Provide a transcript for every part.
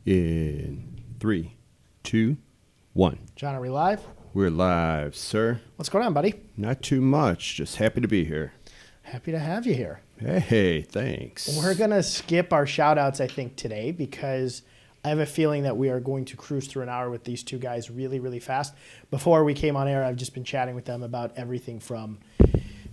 In 3, 2, 1. John, are we live? We're live, sir. What's going on, buddy? Not too much. Just happy to be here. Happy to have you here. Hey, thanks. We're going to skip our shout-outs, I think, today because I have a feeling that we are going to cruise through an hour with these two guys really, really fast. Before we came on air, I've just been chatting with them about everything from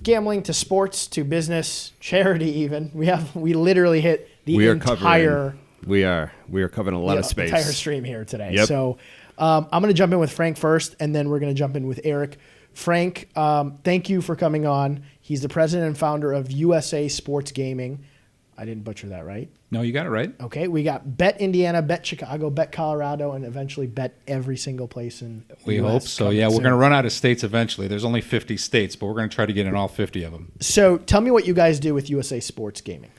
gambling to sports to business, charity even. We literally hit the entire... We are covering a lot of space. Entire stream here today. Yep. So I'm going to jump in with Frank first, and then we're going to jump in with Eric. Frank, thank you for coming on. He's the president and founder of USA Sports Gaming. I didn't butcher that, right? No, you got it right. Okay, we got Bet Indiana, Bet Chicago, Bet Colorado, and eventually Bet every single place in the We US hope so. Yeah, we're going to run out of states eventually. There's only 50 states, but we're going to try to get in all 50 of them. So tell me what you guys do with USA Sports Gaming.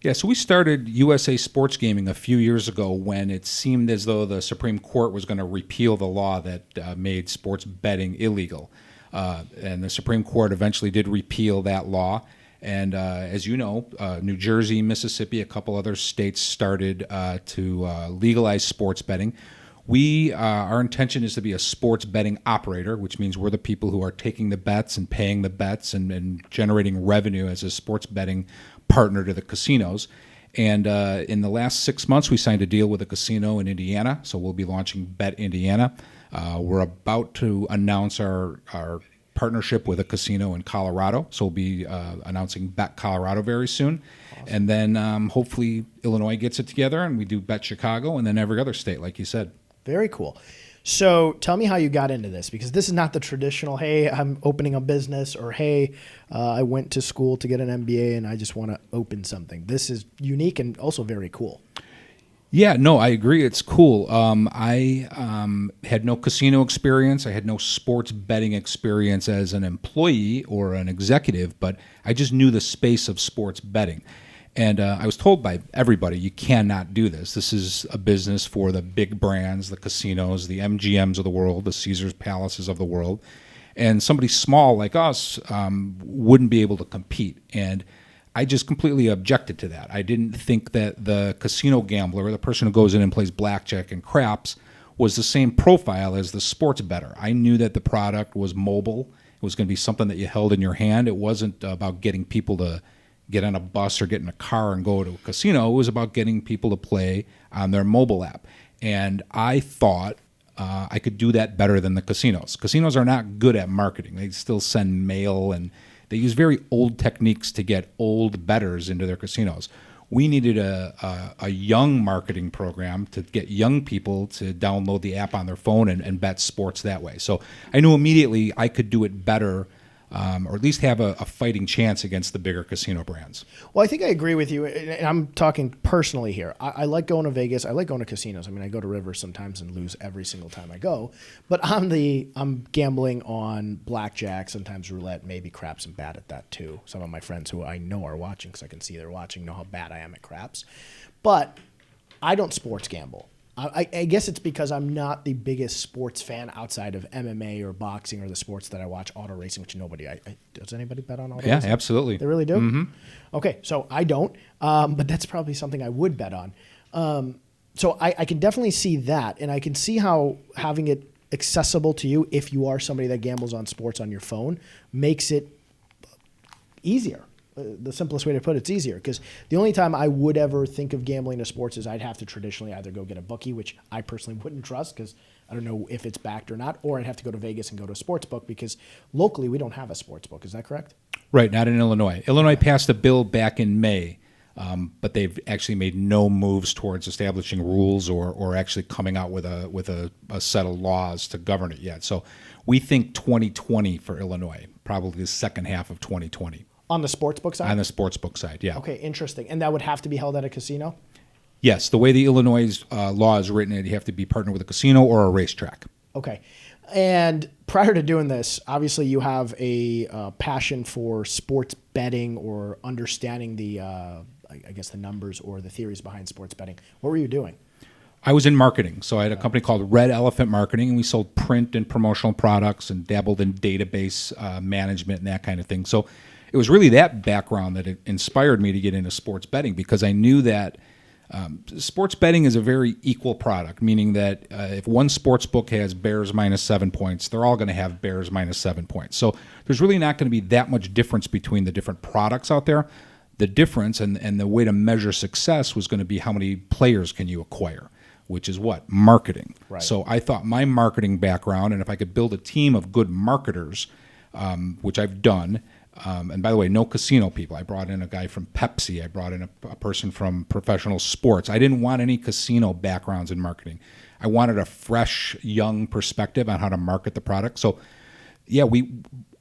Yeah, so we started USA Sports Gaming a few years ago when it seemed as though the Supreme Court was going to repeal the law that made sports betting illegal. And the Supreme Court eventually did repeal that law. And as you know, New Jersey, Mississippi, a couple other states started to legalize sports betting. Our intention is to be a sports betting operator, which means we're the people who are taking the bets and paying the bets and generating revenue as a sports betting partner to the casinos. And in the last 6 months, we signed a deal with a casino in Indiana, so we'll be launching Bet Indiana. We're about to announce our partnership with a casino in Colorado, so we'll be announcing Bet Colorado very soon. Awesome. And then hopefully Illinois gets it together, and we do Bet Chicago, and then every other state, like you said. Very cool. So tell me how you got into this, because this is not the traditional, hey, I'm opening a business, or hey, I went to school to get an MBA and I just want to open something. This is unique and also very cool. Yeah, no, I agree. It's cool. I had no casino experience. I had no sports betting experience as an employee or an executive, but I just knew the space of sports betting. And I was told by everybody, you cannot do this. This is a business for the big brands, the casinos, the MGMs of the world, the Caesars Palaces of the world. And somebody small like us wouldn't be able to compete. And I just completely objected to that. I didn't think that the casino gambler, the person who goes in and plays blackjack and craps, was the same profile as the sports bettor. I knew that the product was mobile. It was going to be something that you held in your hand. It wasn't about getting people to get on a bus or get in a car and go to a casino. It was about getting people to play on their mobile app. And I thought I could do that better than the casinos. Casinos are not good at marketing. They still send mail, and they use very old techniques to get old bettors into their casinos. We needed a young marketing program to get young people to download the app on their phone and bet sports that way. So I knew immediately I could do it better, or at least have a fighting chance against the bigger casino brands. Well, I think I agree with you, and I'm talking personally here. I like going to Vegas. I like going to casinos. I mean, I go to Rivers sometimes and lose every single time I go. But I'm gambling on blackjack, sometimes roulette, maybe craps. I'm bad at that too. Some of my friends who I know are watching, because I can see they're watching, know how bad I am at craps. But I don't sports gamble. I guess it's because I'm not the biggest sports fan outside of MMA or boxing or the sports that I watch, auto racing, which nobody. Does anybody bet on auto racing? Yeah, absolutely. They really do? Mm-hmm. Okay, so I don't, but that's probably something I would bet on. So I can definitely see that, and I can see how having it accessible to you, if you are somebody that gambles on sports on your phone, makes it easier. The simplest way to put it's easier, because the only time I would ever think of gambling to sports is I'd have to traditionally either go get a bookie, which I personally wouldn't trust because I don't know if it's backed or not, or I'd have to go to Vegas and go to a sports book, because locally we don't have a sports book. Is that correct? Right, not in Illinois. Illinois passed a bill back in May, but they've actually made no moves towards establishing rules or actually coming out with a set of laws to govern it yet. So we think 2020 for Illinois, probably the second half of 2020. On the sportsbook side? On the sportsbook side, yeah. Okay, interesting. And that would have to be held at a casino? Yes, the way the Illinois law is written, you have to be partnered with a casino or a racetrack. Okay. And prior to doing this, obviously you have a passion for sports betting or understanding the, I guess, the numbers or the theories behind sports betting. What were you doing? I was in marketing. So I had a company called Red Elephant Marketing, and we sold print and promotional products and dabbled in database management and that kind of thing. So it was really that background that inspired me to get into sports betting, because I knew that Sports betting is a very equal product, meaning that if one sports book has Bears minus 7 points, they're all going to have Bears minus 7 points. So there's really not going to be that much difference between the different products out there. The difference and the way to measure success was going to be how many players can you acquire, which is what? Marketing. Right. So I thought my marketing background, and if I could build a team of good marketers, which I've done. And by the way, no casino people. I brought in a guy from Pepsi. I brought in a person from professional sports. I didn't want any casino backgrounds in marketing. I wanted a fresh, young perspective on how to market the product. So, yeah,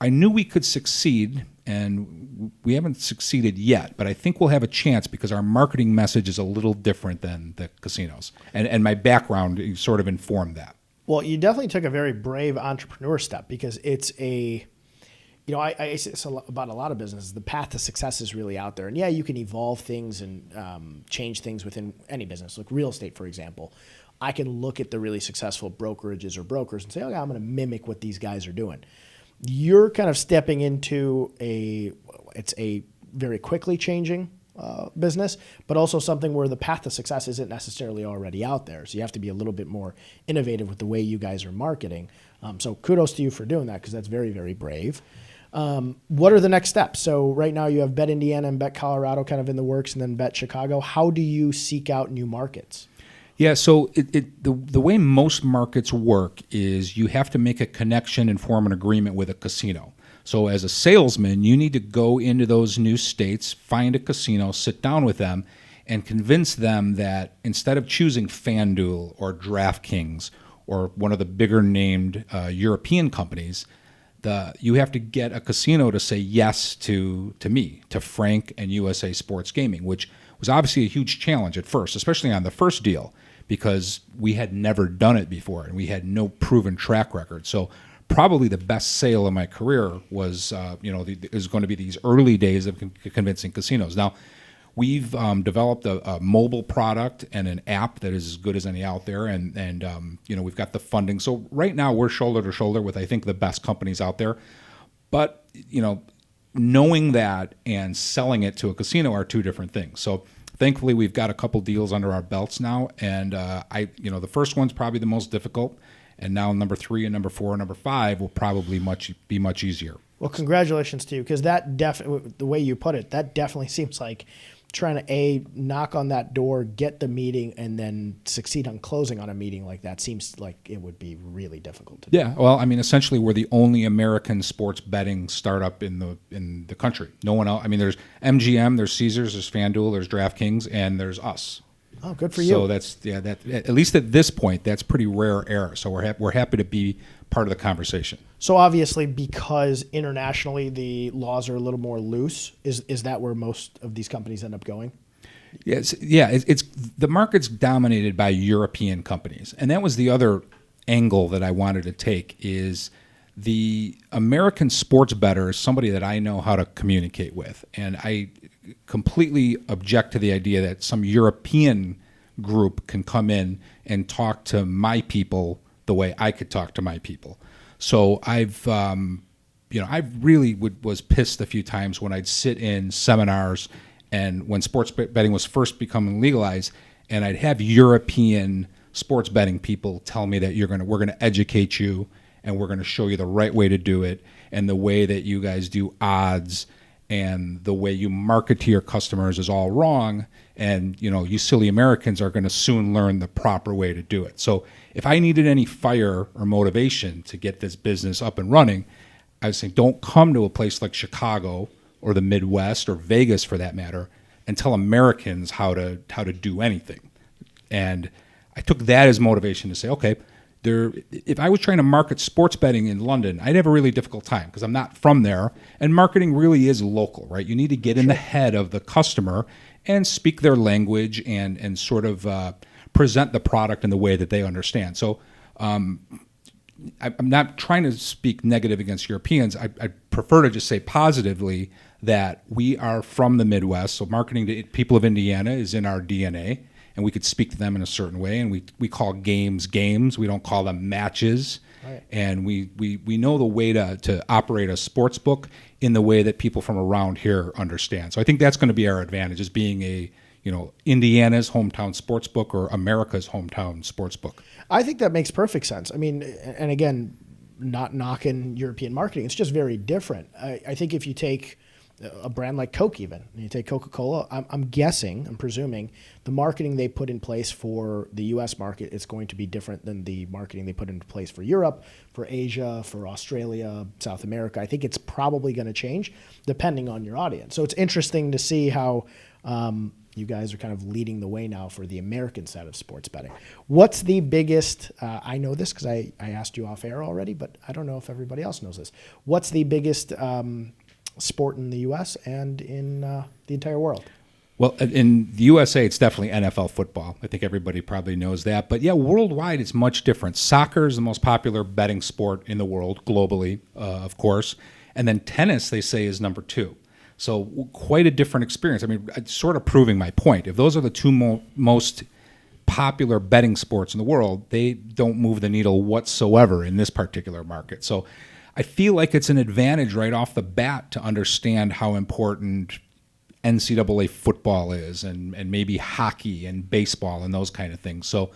I knew we could succeed, and we haven't succeeded yet. But I think we'll have a chance because our marketing message is a little different than the casinos. And my background sort of informed that. Well, you definitely took a very brave entrepreneur step because it's a... You know, I say this about a lot of businesses. The path to success is really out there. And yeah, you can evolve things and change things within any business. Like real estate, for example. I can look at the really successful brokerages or brokers and say, okay, I'm going to mimic what these guys are doing. You're kind of stepping into it's a very quickly changing business, but also something where the path to success isn't necessarily already out there. So you have to be a little bit more innovative with the way you guys are marketing. So kudos to you for doing that because that's very, very brave. What are the next steps? So right now you have Bet Indiana and Bet Colorado kind of in the works and then Bet Chicago. How do you seek out new markets? Yeah, so the way most markets work is you have to make a connection and form an agreement with a casino. So as a salesman, you need to go into those new states, find a casino, sit down with them, and convince them that instead of choosing FanDuel or DraftKings or one of the bigger named European companies, you have to get a casino to say yes to me, to Frank and USA Sports Gaming, which was obviously a huge challenge at first, especially on the first deal, because we had never done it before and we had no proven track record. So probably the best sale of my career was, is going to be these early days of convincing casinos. Now, we've developed a mobile product and an app that is as good as any out there, and we've got the funding. So right now we're shoulder to shoulder with I think the best companies out there. But knowing that and selling it to a casino are two different things. So thankfully we've got a couple deals under our belts now, and the first one's probably the most difficult, and now number 3 and number 4 and number 5 will probably be much easier. Well, congratulations to you because that the way you put it, that definitely seems like trying to knock on that door, get the meeting, and then succeed on closing on a meeting like that seems like it would be really difficult to do. Yeah, well, I mean, essentially, we're the only American sports betting startup in the country. No one else. I mean, there's MGM, there's Caesars, there's FanDuel, there's DraftKings, and there's us. Oh, good for you. So that at least at this point, that's pretty rare air. So we're happy to be part of the conversation. So obviously, because internationally the laws are a little more loose, is that where most of these companies end up going? Yes, it's the market's dominated by European companies, and that was the other angle that I wanted to take. Is the American sports bettor is somebody that I know how to communicate with, and I completely object to the idea that some European group can come in and talk to my people the way I could talk to my people. So I really was pissed a few times when I'd sit in seminars and when sports betting was first becoming legalized, and I'd have European sports betting people tell me that we're gonna educate you and we're gonna show you the right way to do it and the way that you guys do odds and the way you market to your customers is all wrong, and you silly Americans are going to soon learn the proper way to do it. So if I needed any fire or motivation to get this business up and running, I was saying don't come to a place like Chicago or the Midwest or Vegas for that matter and tell Americans how to do anything. And I took that as motivation to say, okay, if I was trying to market sports betting in London, I'd have a really difficult time because I'm not from there. And marketing really is local, right? You need to get in the head of the customer and speak their language and sort of present the product in the way that they understand. So I'm not trying to speak negative against Europeans. I prefer to just say positively that we are from the Midwest. So marketing to people of Indiana is in our DNA. And we could speak to them in a certain way, and we call games. We don't call them matches. Right. And we know the way to operate a sports book in the way that people from around here understand. So I think that's going to be our advantage, is being a Indiana's hometown sports book or America's hometown sports book. I think that makes perfect sense. I mean, and again, not knocking European marketing, it's just very different. I think if you take a brand like Coke, even you take Coca-Cola, I'm presuming the marketing they put in place for the U.S. market is going to be different than the marketing they put into place for Europe, for Asia, for Australia, South America. I think it's probably going to change depending on your audience. So it's interesting to see how you guys are kind of leading the way now for the American side of sports betting. What's the biggest, I know this because I asked you off air already, but I don't know if everybody else knows this. What's the biggest sport in the U.S. and in the entire world? Well, in the USA, it's definitely NFL football. I think everybody probably knows that. But yeah, worldwide, it's much different. Soccer is the most popular betting sport in the world, globally, of course. And then tennis, they say, is number 2. So quite a different experience. I mean, it's sort of proving my point. If those are the two most popular betting sports in the world, they don't move the needle whatsoever in this particular market. So I feel like it's an advantage right off the bat to understand how important NCAA football is, and maybe hockey and baseball and those kind of things. So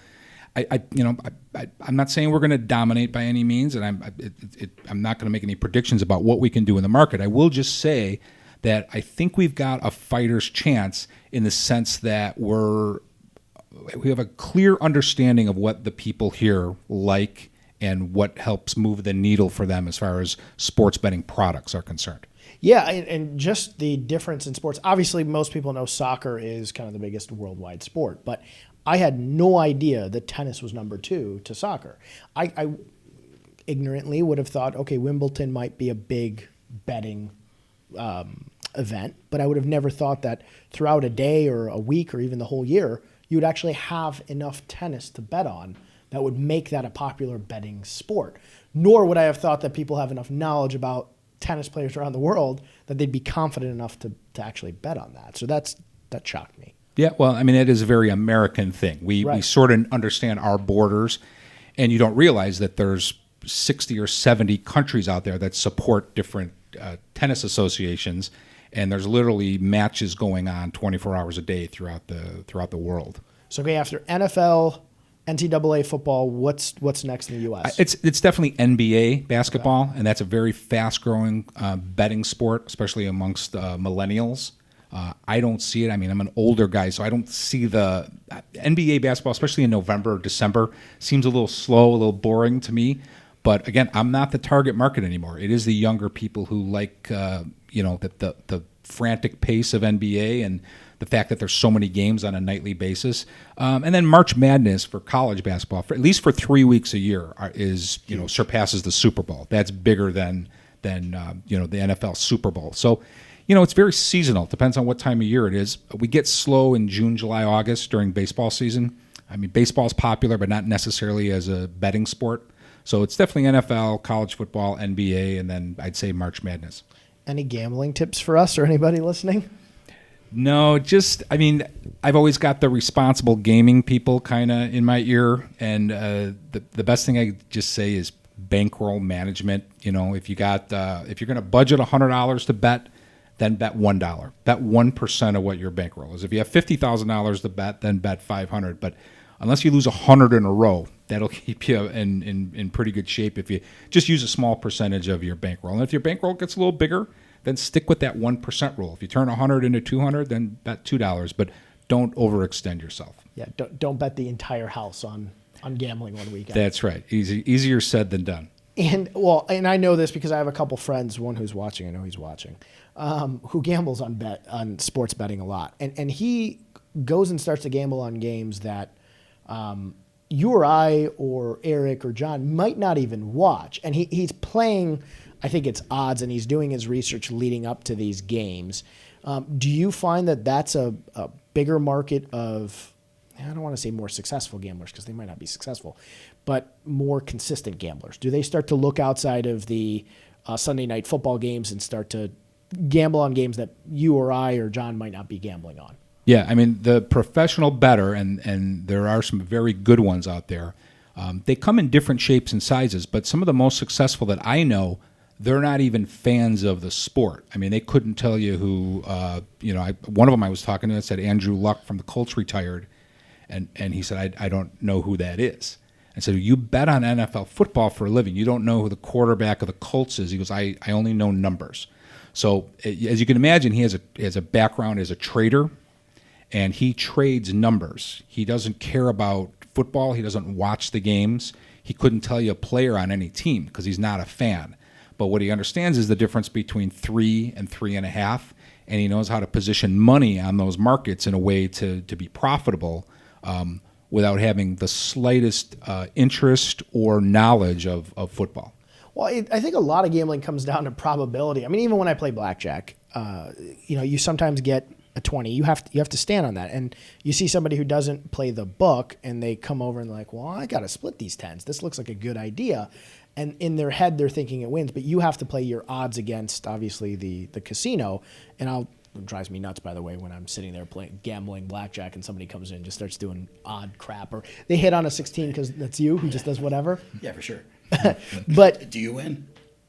I'm not saying we're going to dominate by any means, and I'm not going to make any predictions about what we can do in the market. I will just say that I think we've got a fighter's chance in the sense that we have a clear understanding of what the people here like and what helps move the needle for them as far as sports betting products are concerned. Yeah, and just the difference in sports. Obviously, most people know soccer is kind of the biggest worldwide sport, but I had no idea that tennis was number 2 to soccer. I ignorantly would have thought, okay, Wimbledon might be a big betting event, but I would have never thought that throughout a day or a week or even the whole year, you would actually have enough tennis to bet on that would make that a popular betting sport. Nor would I have thought that people have enough knowledge about tennis players around the world that they'd be confident enough to actually bet on that. So that shocked me. Yeah, well, I mean, it is a very American thing. We sort of understand our borders, and you don't realize that there's 60 or 70 countries out there that support different tennis associations, and there's literally matches going on 24 hours a day throughout the world. So okay, after NFL, NCAA football, what's next in the U.S.? It's definitely NBA basketball, and that's a very fast-growing betting sport, especially amongst millennials. I don't see it. I mean, I'm an older guy, so I don't see the NBA basketball, especially in November or December, seems a little slow, a little boring to me. But again, I'm not the target market anymore. It is the younger people who like, the frantic pace of NBA and the fact that there's so many games on a nightly basis. And then March Madness for college basketball, at least for 3 weeks a year, surpasses the Super Bowl. That's bigger than the NFL Super Bowl. So, it's very seasonal. Depends on what time of year it is. We get slow in June, July, August during baseball season. I mean, baseball's popular, but not necessarily as a betting sport. So it's definitely NFL, college football, NBA, and then I'd say March Madness. Any gambling tips for us or anybody listening? No, I've always got the responsible gaming people kind of in my ear, and the best thing I just say is bankroll management. If you're going to budget $100 to bet, then bet $1. Bet 1% of what your bankroll is. If you have $50,000 to bet, then bet $500. But unless you lose 100 in a row, that'll keep you in pretty good shape if you just use a small percentage of your bankroll. And if your bankroll gets a little bigger, then stick with that 1% rule. If you turn 100 into 200, then bet $2. But don't overextend yourself. Yeah, don't bet the entire house on gambling one weekend. That's right. Easier said than done. And I know this because I have a couple friends, one who's watching, I know he's watching, who gambles on sports betting a lot. And he goes and starts to gamble on games that you or I or Eric or John might not even watch. And he's playing, I think it's odds, and he's doing his research leading up to these games. Do you find that that's a bigger market of, I don't want to say more successful gamblers because they might not be successful, but more consistent gamblers? Do they start to look outside of the Sunday night football games and start to gamble on games that you or I or John might not be gambling on? Yeah, I mean, the professional bettor, and there are some very good ones out there, they come in different shapes and sizes, but some of the most successful that I know, they're not even fans of the sport. I mean, they couldn't tell you who, one of them I was talking to said Andrew Luck from the Colts retired, and he said, I don't know who that is. And so you bet on NFL football for a living. You don't know who the quarterback of the Colts is. He goes, I only know numbers. So as you can imagine, he has a background as a trader, and he trades numbers. He doesn't care about football. He doesn't watch the games. He couldn't tell you a player on any team because he's not a fan. But what he understands is the difference between 3 and 3.5, and he knows how to position money on those markets in a way to be profitable without having the slightest interest or knowledge of football. Well, I think a lot of gambling comes down to probability. I mean, even when I play blackjack, you sometimes get a 20. You have to stand on that. And you see somebody who doesn't play the book, and they come over and they're like, well, I got to split these 10s. This looks like a good idea. And in their head, they're thinking it wins. But you have to play your odds against, obviously, the casino. And it drives me nuts, by the way, when I'm sitting there gambling blackjack and somebody comes in and just starts doing odd crap. Or they hit on a 16 because that's you who just does whatever. Yeah, for sure. But do you win?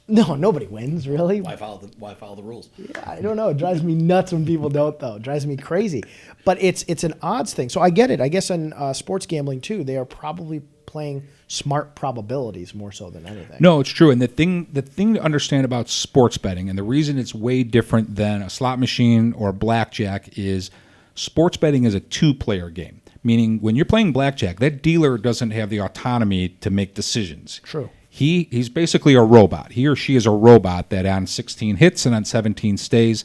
No, nobody wins, really. Why follow the rules? Yeah, I don't know. It drives me nuts when people don't, though. It drives me crazy. But it's an odds thing. So I get it. I guess in sports gambling, too, they are probably playing smart probabilities more so than anything. No, it's true. And the thing to understand about sports betting, and the reason it's way different than a slot machine or blackjack, is sports betting is a two-player game. Meaning when you're playing blackjack, that dealer doesn't have the autonomy to make decisions. True. He's basically a robot. He or she is a robot that on 16 hits and on 17 stays.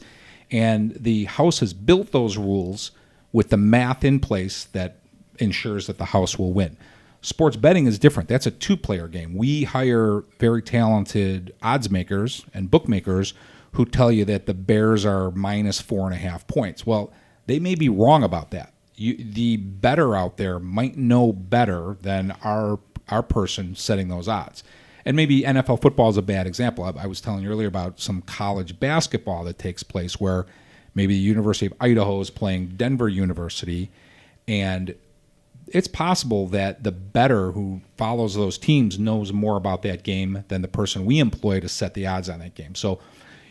And the house has built those rules with the math in place that ensures that the house will win. Sports betting is different. That's a two-player game. We hire very talented odds makers and bookmakers who tell you that the Bears are minus 4.5 points. Well, they may be wrong about that. The bettor out there might know better than our person setting those odds. And maybe NFL football is a bad example. I was telling you earlier about some college basketball that takes place where maybe the University of Idaho is playing Denver University, and it's possible that the bettor who follows those teams knows more about that game than the person we employ to set the odds on that game. So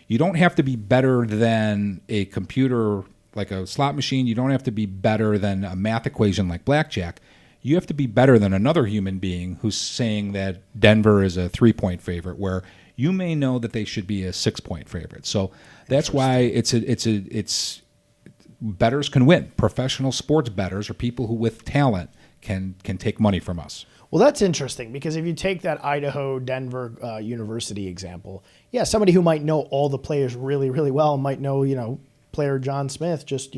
you don't have to be better than a computer like a slot machine. You don't have to be better than a math equation like blackjack. You have to be better than another human being who's saying that Denver is a 3-point favorite, where you may know that they should be a 6-point favorite. So that's why it's bettors can win. Professional sports bettors or people who with talent can take money from us. Well, that's interesting, because if you take that Idaho-Denver University example, yeah, somebody who might know all the players really, really well might know, player John Smith just,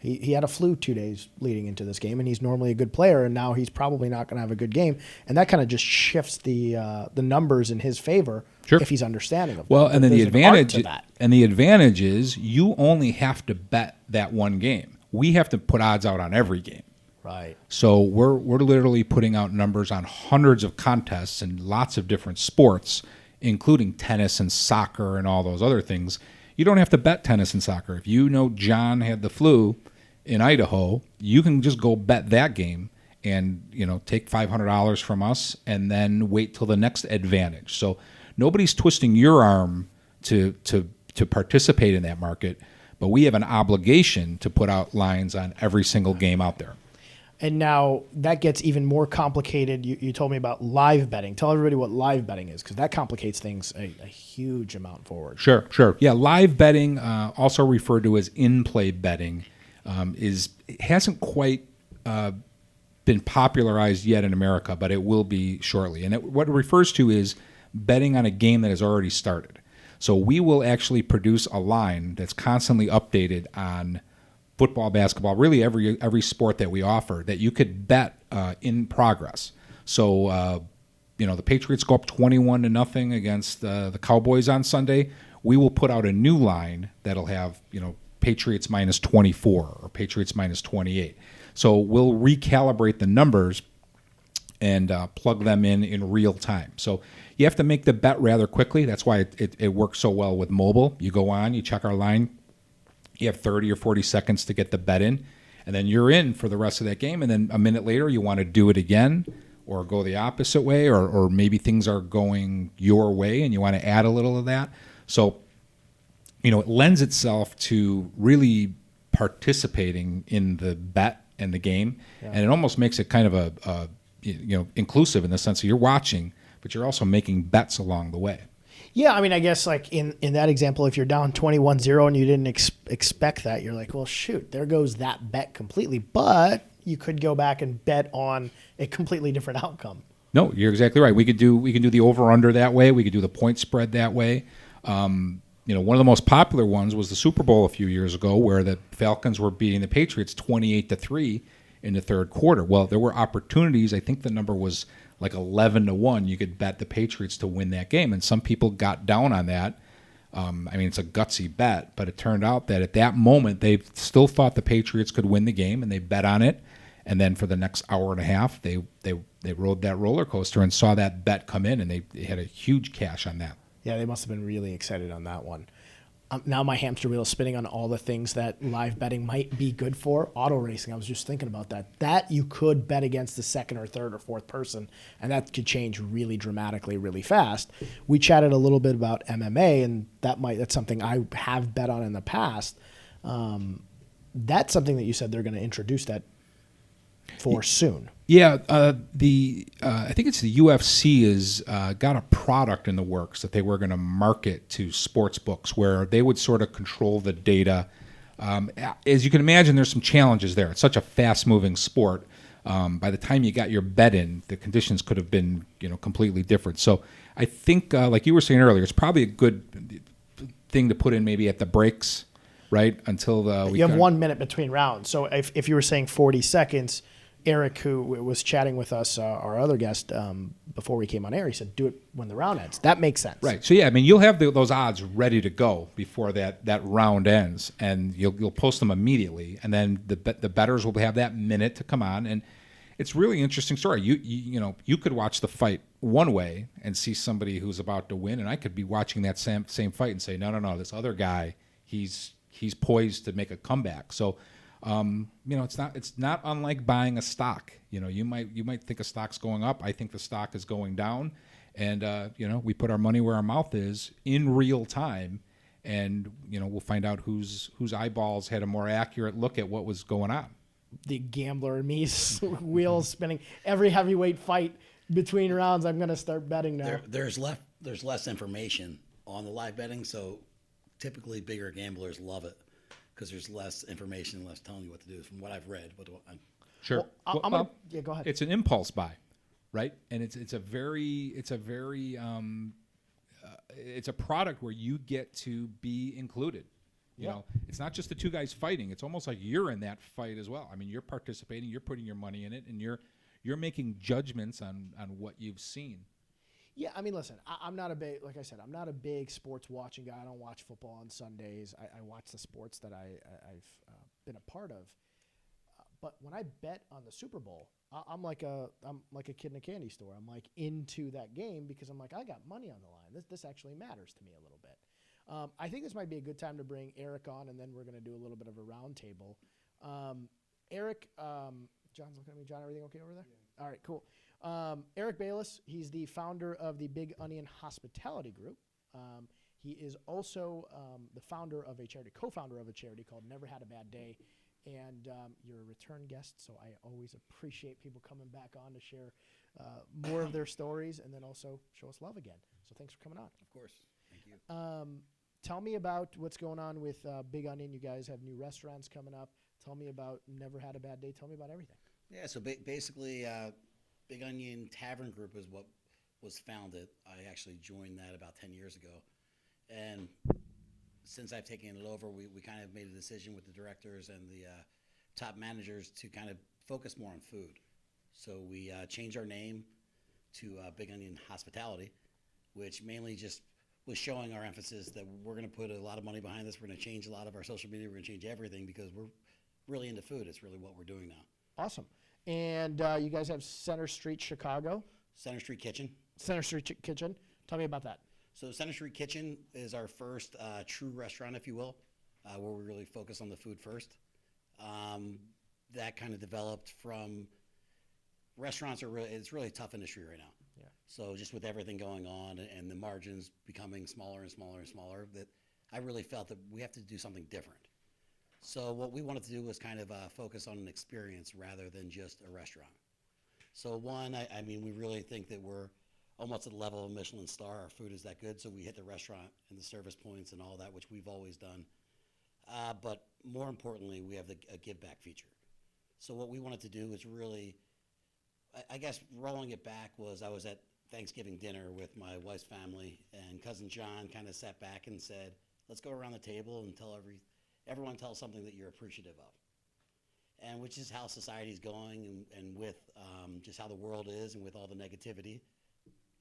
he had a flu 2 days leading into this game, and he's normally a good player, and now he's probably not going to have a good game. And that kind of just shifts the numbers in his favor. Sure. If he's understanding of them. Well, and then There's an art to that. the advantage is you only have to bet that one game. We have to put odds out on every game. Right. So we're literally putting out numbers on hundreds of contests and lots of different sports, including tennis and soccer and all those other things. You don't have to bet tennis and soccer. If you know John had the flu in Idaho, you can just go bet that game and take $500 from us and then wait till the next advantage. So nobody's twisting your arm to participate in that market, but we have an obligation to put out lines on every single game out there. And now that gets even more complicated. You told me about live betting. Tell everybody what live betting is, because that complicates things a huge amount forward. Sure. Yeah, live betting, also referred to as in-play betting, hasn't quite been popularized yet in America, but it will be shortly. And what it refers to is betting on a game that has already started. So we will actually produce a line that's constantly updated on football, basketball, really every sport that we offer, that you could bet in progress. So, the Patriots go up 21-0 against the Cowboys on Sunday. We will put out a new line that'll have, Patriots minus 24 or Patriots minus 28. So we'll recalibrate the numbers and plug them in real time. So you have to make the bet rather quickly. That's why it works so well with mobile. You go on, you check our line. You have 30 or 40 seconds to get the bet in, and then you're in for the rest of that game. And then a minute later, you want to do it again. or go the opposite way, or maybe things are going your way and you want to add a little of that. So, it lends itself to really participating in the bet and the game, and it almost makes it kind of a inclusive in the sense that you're watching, but you're also making bets along the way. Yeah, I mean, I guess like in that example, if you're down 21-0 and you didn't expect that, you're like, well, shoot, there goes that bet completely. But you could go back and bet on a completely different outcome. No, you're exactly right. We could do the over under that way. We could do the point spread that way. One of the most popular ones was the Super Bowl a few years ago, where the Falcons were beating the Patriots 28-3 in the third quarter. Well, there were opportunities. I think the number was like 11-1. You could bet the Patriots to win that game, and some people got down on that. It's a gutsy bet, but it turned out that at that moment they still thought the Patriots could win the game, and they bet on it. And then for the next hour and a half, they rode that roller coaster and saw that bet come in, and they had a huge cash on that. Yeah, they must have been really excited on that one. Now my hamster wheel is spinning on all the things that live betting might be good for. Auto racing, I was just thinking about that. That you could bet against the second or third or fourth person, and that could change really dramatically, really fast. We chatted a little bit about MMA, and that's something I have bet on in the past. That's something that you said they're going to introduce that for soon. Yeah, I think it's the UFC has got a product in the works that they were going to market to sports books, where they would sort of control the data. As you can imagine, there's some challenges there. It's such a fast-moving sport. By the time you got your bet in, the conditions could have been completely different. So I think, like you were saying earlier, it's probably a good thing to put in maybe at the breaks, right? Until you have 1 minute between rounds. So if you were saying 40 seconds. Eric, who was chatting with us, our other guest, before we came on air, he said, do it when the round ends. That makes sense. Right. So, yeah, you'll have those odds ready to go before that round ends, and you'll post them immediately, and then the bettors will have that minute to come on, and it's really interesting story. You could watch the fight one way and see somebody who's about to win, and I could be watching that same fight and say, no, this other guy, he's poised to make a comeback. So, it's not unlike buying a stock. You might think a stock's going up. I think the stock is going down, and we put our money where our mouth is in real time, and we'll find out whose eyeballs had a more accurate look at what was going on. The gambler in me, wheels spinning. Every heavyweight fight between rounds, I'm going to start betting now. There's less information on the live betting, so typically bigger gamblers love it, because there's less information, less telling you what to do, from what I've read. Sure. Yeah, go ahead. It's an impulse buy, right? And it's a product where you get to be included. It's not just the two guys fighting. It's almost like you're in that fight as well. You're participating, you're putting your money in it, and you're making judgments on what you've seen. Yeah, listen, I'm not a big, like I said, I'm not a big sports watching guy. I don't watch football on Sundays. I watch the sports that I've been a part of. But when I bet on the Super Bowl, I'm like a kid in a candy store. I'm like into that game because I'm like, I got money on the line. This actually matters to me a little bit. I think this might be a good time to bring Eric on, and then we're going to do a little bit of a round table. Eric, John's looking at me. John, everything okay over there? Yeah. All right, cool. Eric Bayless, he's the founder of the Big Onion Hospitality Group. He is also the co-founder of a charity called Never Had a Bad Day. And you're a return guest, so I always appreciate people coming back on to share more of their stories and then also show us love again. So thanks for coming on. Of course. Thank you. Tell me about what's going on with Big Onion. You guys have new restaurants coming up. Tell me about Never Had a Bad Day. Tell me about everything. Yeah, so basically, Big Onion Tavern Group is what was founded. I actually joined that about 10 years ago. And since I've taken it over, we kind of made a decision with the directors and the top managers to kind of focus more on food. So we changed our name to Big Onion Hospitality, which mainly just was showing our emphasis that we're going to put a lot of money behind this. We're going to change a lot of our social media. We're going to change everything because we're really into food. It's really what we're doing now. Awesome. And you guys have Center Street, Chicago. Center Street Kitchen. Center Street Kitchen. Tell me about that. So Center Street Kitchen is our first true restaurant, if you will, where we really focus on the food first. That kind of developed from restaurants it's really a tough industry right now. Yeah. So just with everything going on and the margins becoming smaller and smaller and smaller, that I really felt that we have to do something different. So what we wanted to do was kind of focus on an experience rather than just a restaurant. So one, I mean, we really think that we're almost at the level of a Michelin star. Our food is that good, so we hit the restaurant and the service points and all that, which we've always done. But more importantly, we have a give back feature. So what we wanted to do is really, I guess rolling it back was I was at Thanksgiving dinner with my wife's family, and cousin John kind of sat back and said, let's go around the table and everyone tell something that you're appreciative of. And which is how society's going, and with just how the world is and with all the negativity.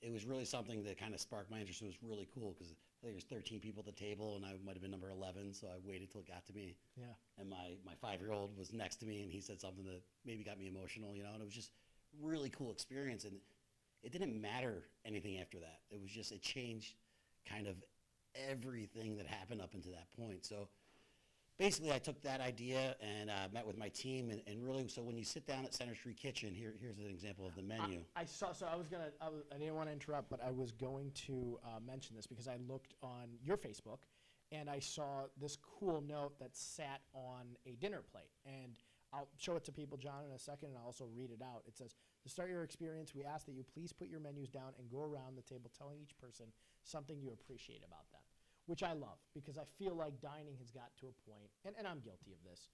It was really something that kind of sparked my interest. It was really cool because I think there's 13 people at the table, and I might have been number 11, so I waited till it got to me. Yeah. And my 5-year-old was next to me, and he said something that maybe got me emotional, you know, and it was just really cool experience. And it didn't matter anything after that. It was just, it changed kind of everything that happened up until that point. So basically, I took that idea and met with my team, and really, so when you sit down at Center Street Kitchen, here's an example of the menu. I saw. So I didn't want to interrupt, but I was going to mention this because I looked on your Facebook, and I saw this cool note that sat on a dinner plate, and I'll show it to people, John, in a second, and I'll also read it out. It says, to start your experience, we ask that you please put your menus down and go around the table telling each person something you appreciate about them, which I love because I feel like dining has got to a point, and I'm guilty of this.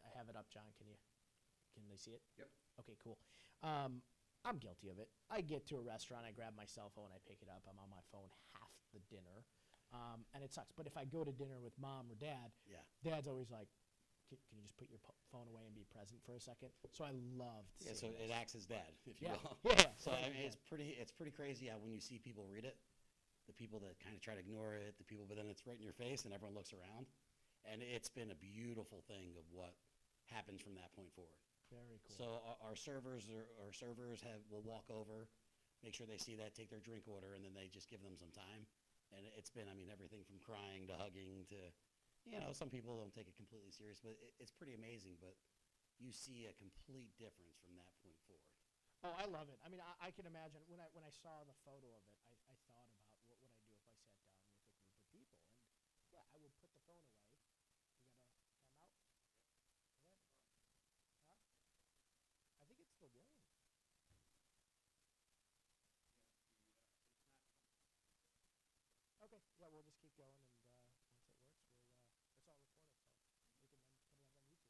I have it up, John. Can they see it? Yep. Okay, cool. I'm guilty of it. I get to a restaurant, I grab my cell phone, I pick it up, I'm on my phone half the dinner, and it sucks. But if I go to dinner with mom or dad, Yeah. Dad's always like, can you just put your phone away and be present for a second? So I love to Yeah, see so this. it acts as dad, if you Yeah. will. Yeah. So I mean, it's pretty crazy how when you see people read it, the people that kind of try to ignore it, but then it's right in your face and everyone looks around. And it's been a beautiful thing of what happens from that point forward. Very cool. So our servers will walk over, make sure they see that, take their drink order, and then they just give them some time. And it's been, I mean, everything from crying to hugging to, you know, some people don't take it completely serious, but it's pretty amazing. But you see a complete difference from that point forward. Oh, I love it. I mean, I can imagine when I saw the photo of it, I thought about what would I do if I sat down with a group of people, and yeah, I would put the phone away. We got a timeout. Okay. Huh? I think it's still going. Okay. Yeah, we'll just keep going, and once it works, it's all recorded, so we can then put it up on YouTube.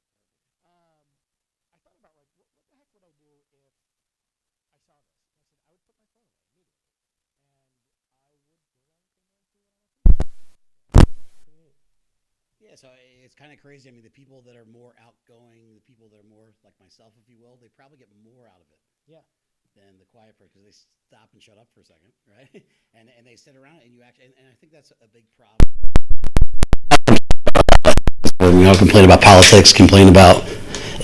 I thought about like what the heck would I do if I saw this? And I said I would put my phone away immediately, and I would go around the table and see what other people. Yeah, pretty neat. Yeah, so it's kind of crazy. I mean, the people that are more outgoing, the people that are more like myself, if you will, they probably get more out of it. Yeah. Than the quiet part because they stop and shut up for a second, right? and they sit around and you actually, and I think that's a big problem. You know, complain about politics, complain about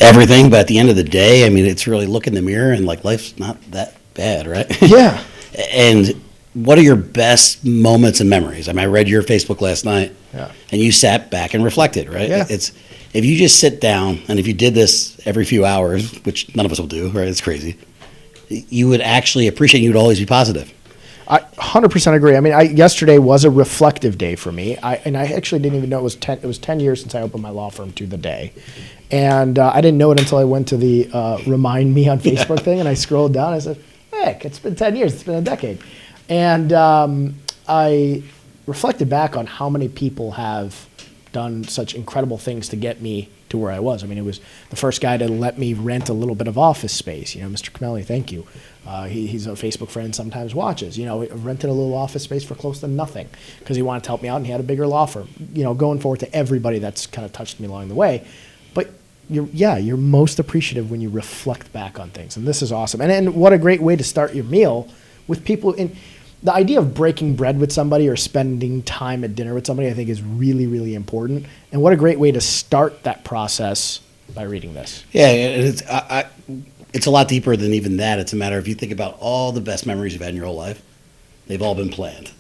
everything, but at the end of the day, I mean, it's really look in the mirror and like life's not that bad, right? Yeah. And what are your best moments and memories? I mean, I read your Facebook last night, Yeah. and you sat back and reflected, right? Yeah. It's if you just sit down, and if you did this every few hours, which none of us will do, right? It's crazy. You would actually appreciate. You would always be positive. I 100% agree. I mean, yesterday was a reflective day for me. I actually didn't even know it was 10. It was 10 years since I opened my law firm to the day, and I didn't know it until I went to the remind me on Facebook thing, and I scrolled down. And I said, "Heck, it's been 10 years. It's been a decade," and I reflected back on how many people have done such incredible things to get me to where I was. I mean, it was the first guy to let me rent a little bit of office space. You know, Mr. Camelli, thank you. He's a Facebook friend, sometimes watches. You know, rented a little office space for close to nothing because he wanted to help me out and he had a bigger law firm. You know, going forward to everybody that's kind of touched me along the way. But you're most appreciative when you reflect back on things, and this is awesome. And what a great way to start your meal with people. In the idea of breaking bread with somebody or spending time at dinner with somebody, I think is really, really important. And what a great way to start that process by reading this. Yeah, it's a lot deeper than even that. It's a matter of you think about all the best memories you've had in your whole life. They've all been planned.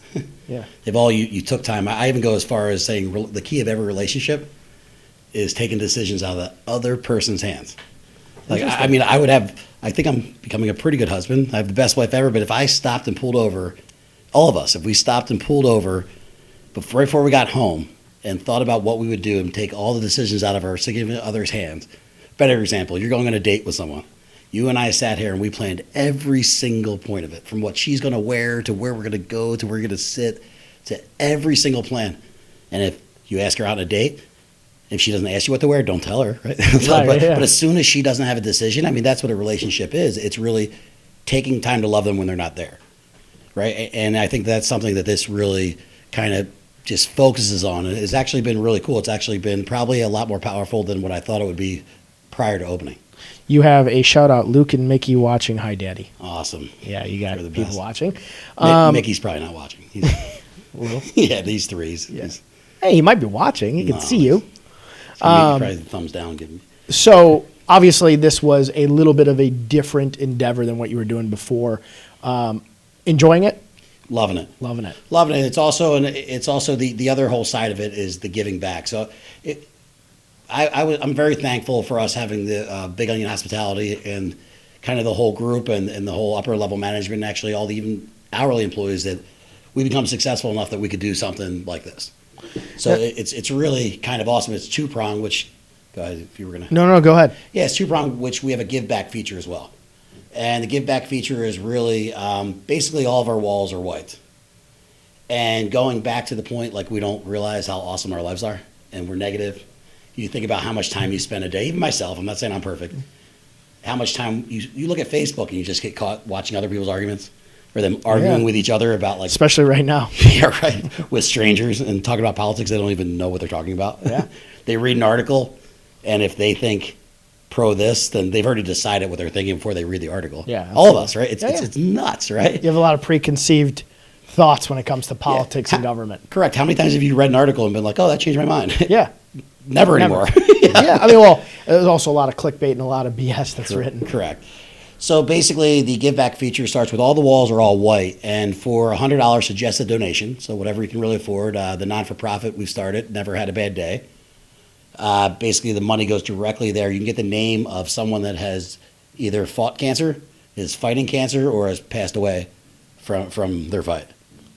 Yeah. They've all, you took time. I even go as far as saying the key of every relationship is taking decisions out of the other person's hands. Like, I mean, I think I'm becoming a pretty good husband. I have the best wife ever, but if I stopped and pulled over, all of us, if we stopped and pulled over right before we got home and thought about what we would do and take all the decisions out of our significant other's hands. Better example, you're going on a date with someone. You and I sat here and we planned every single point of it, from what she's going to wear to where we're going to go to where we're going to sit to every single plan. And if you ask her out on a date, if she doesn't ask you what to wear, don't tell her, right? But as soon as she doesn't have a decision, I mean, that's what a relationship is. It's really taking time to love them when they're not there, right? And I think that's something that this really kind of just focuses on. And it's actually been really cool. It's actually been probably a lot more powerful than what I thought it would be prior to opening. You have a shout out, Luke and Mickey watching Hi Daddy. Awesome. Yeah, you got They're the people best. watching. Mickey's probably not watching. Yeah, these threes. Yeah. Hey, he might be watching. He can see you. Mickey probably thumbs down. Give me. So obviously this was a little bit of a different endeavor than what you were doing before. Enjoying it? Loving it. Loving it. Loving it. It's also the other whole side of it is the giving back. So I'm very thankful for us having the Big Onion Hospitality and kind of the whole group and the whole upper level management, and actually all the even hourly employees, that we become successful enough that we could do something like this. So it's really kind of awesome. It's two-pronged, which, go ahead if you were going to. No, go ahead. Yeah, it's two-pronged, which we have a give back feature as well. And the give back feature is really basically all of our walls are white. And going back to the point, like, we don't realize how awesome our lives are, and we're negative. You think about how much time you spend a day, even myself, I'm not saying I'm perfect, how much time you look at Facebook and you just get caught watching other people's arguments, or them arguing with each other about, like, especially right now. yeah, right, with strangers and talking about politics. They don't even know what they're talking about. Yeah. They read an article, and if they think pro this, then they've already decided what they're thinking before they read the article. Yeah, all of us, right? It's yeah. it's nuts, right? You have a lot of preconceived thoughts when it comes to politics and government. Correct. How many times have you read an article and been like, "Oh, that changed my mind"? Yeah. Never anymore. Yeah. I mean, well, there's also a lot of clickbait and a lot of BS that's written. Correct. So basically, the give back feature starts with all the walls are all white, and for $100 suggested donation, so whatever you can really afford, the non-for-profit we've started, Never Had a Bad Day. Basically, the money goes directly there. You can get the name of someone that has either fought cancer, is fighting cancer, or has passed away from their fight.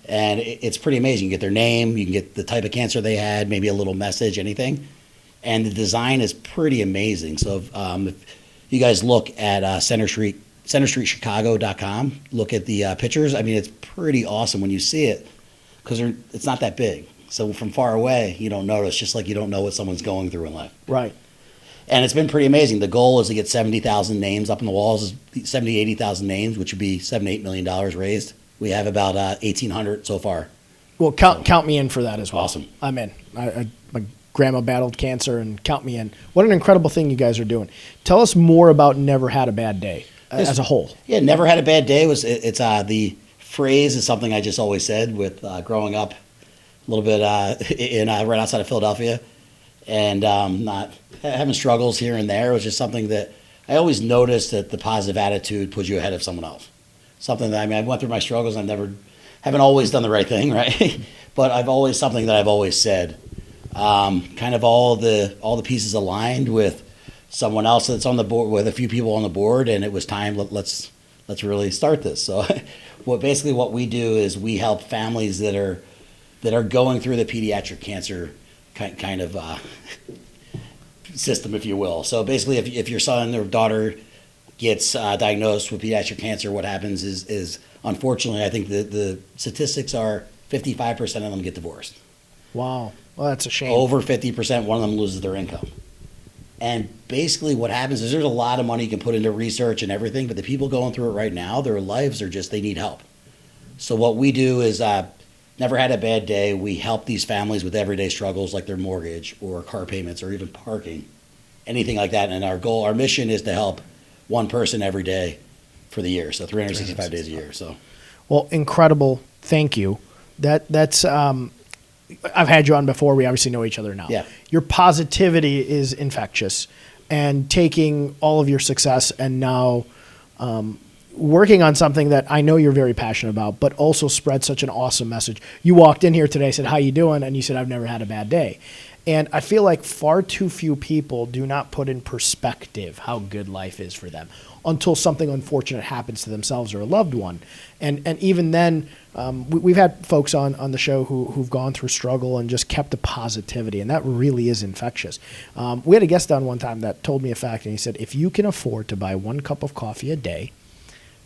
And it's pretty amazing. You get their name, you can get the type of cancer they had, maybe a little message, anything. And the design is pretty amazing. So if you guys look at CenterStreetChicago.com, look at the pictures. I mean, it's pretty awesome when you see it, because it's not that big. So from far away, you don't notice, just like you don't know what someone's going through in life. Right. And it's been pretty amazing. The goal is to get 70,000 names up on the walls, 70, 80,000 names, which would be $7, $8 million raised. We have about 1,800 so far. Well, count me in for that as well. Awesome. I'm in. My grandma battled cancer, and count me in. What an incredible thing you guys are doing. Tell us more about Never Had a Bad Day as a whole. Yeah, Never Had a Bad Day it's the phrase is something I just always said with growing up a little bit in right outside of Philadelphia, and not having struggles here and there. It was just something that I always noticed, that the positive attitude puts you ahead of someone else. Something that, I mean, I went through my struggles. Haven't always done the right thing, right? But I've always said. Kind of all the pieces aligned with someone else that's on the board, with a few people on the board, and it was time. Let's really start this. So, what we do is we help families that are going through the pediatric cancer kind of system, if you will. So basically, if your son or daughter gets diagnosed with pediatric cancer, what happens is unfortunately, I think the statistics are 55% of them get divorced. Wow. Well, that's a shame. Over 50%, one of them loses their income. And basically what happens is there's a lot of money you can put into research and everything, but the people going through it right now, their lives are just, they need help. So what we do is Never Had a Bad Day. We help these families with everyday struggles like their mortgage or car payments or even parking, anything like that. And our mission is to help one person every day for the year, so 365 days a year. So, well, incredible. Thank you. That's I've had you on before. We obviously know each other now. Yeah. Your positivity is infectious, and taking all of your success and now working on something that I know you're very passionate about, but also spread such an awesome message. You walked in here today, said, "How you doing?" And you said, "I've never had a bad day." And I feel like far too few people do not put in perspective how good life is for them until something unfortunate happens to themselves or a loved one. And even then, we've had folks on the show who've gone through struggle and just kept the positivity, and that really is infectious. We had a guest on one time that told me a fact, and he said, if you can afford to buy 1 cup of coffee a day,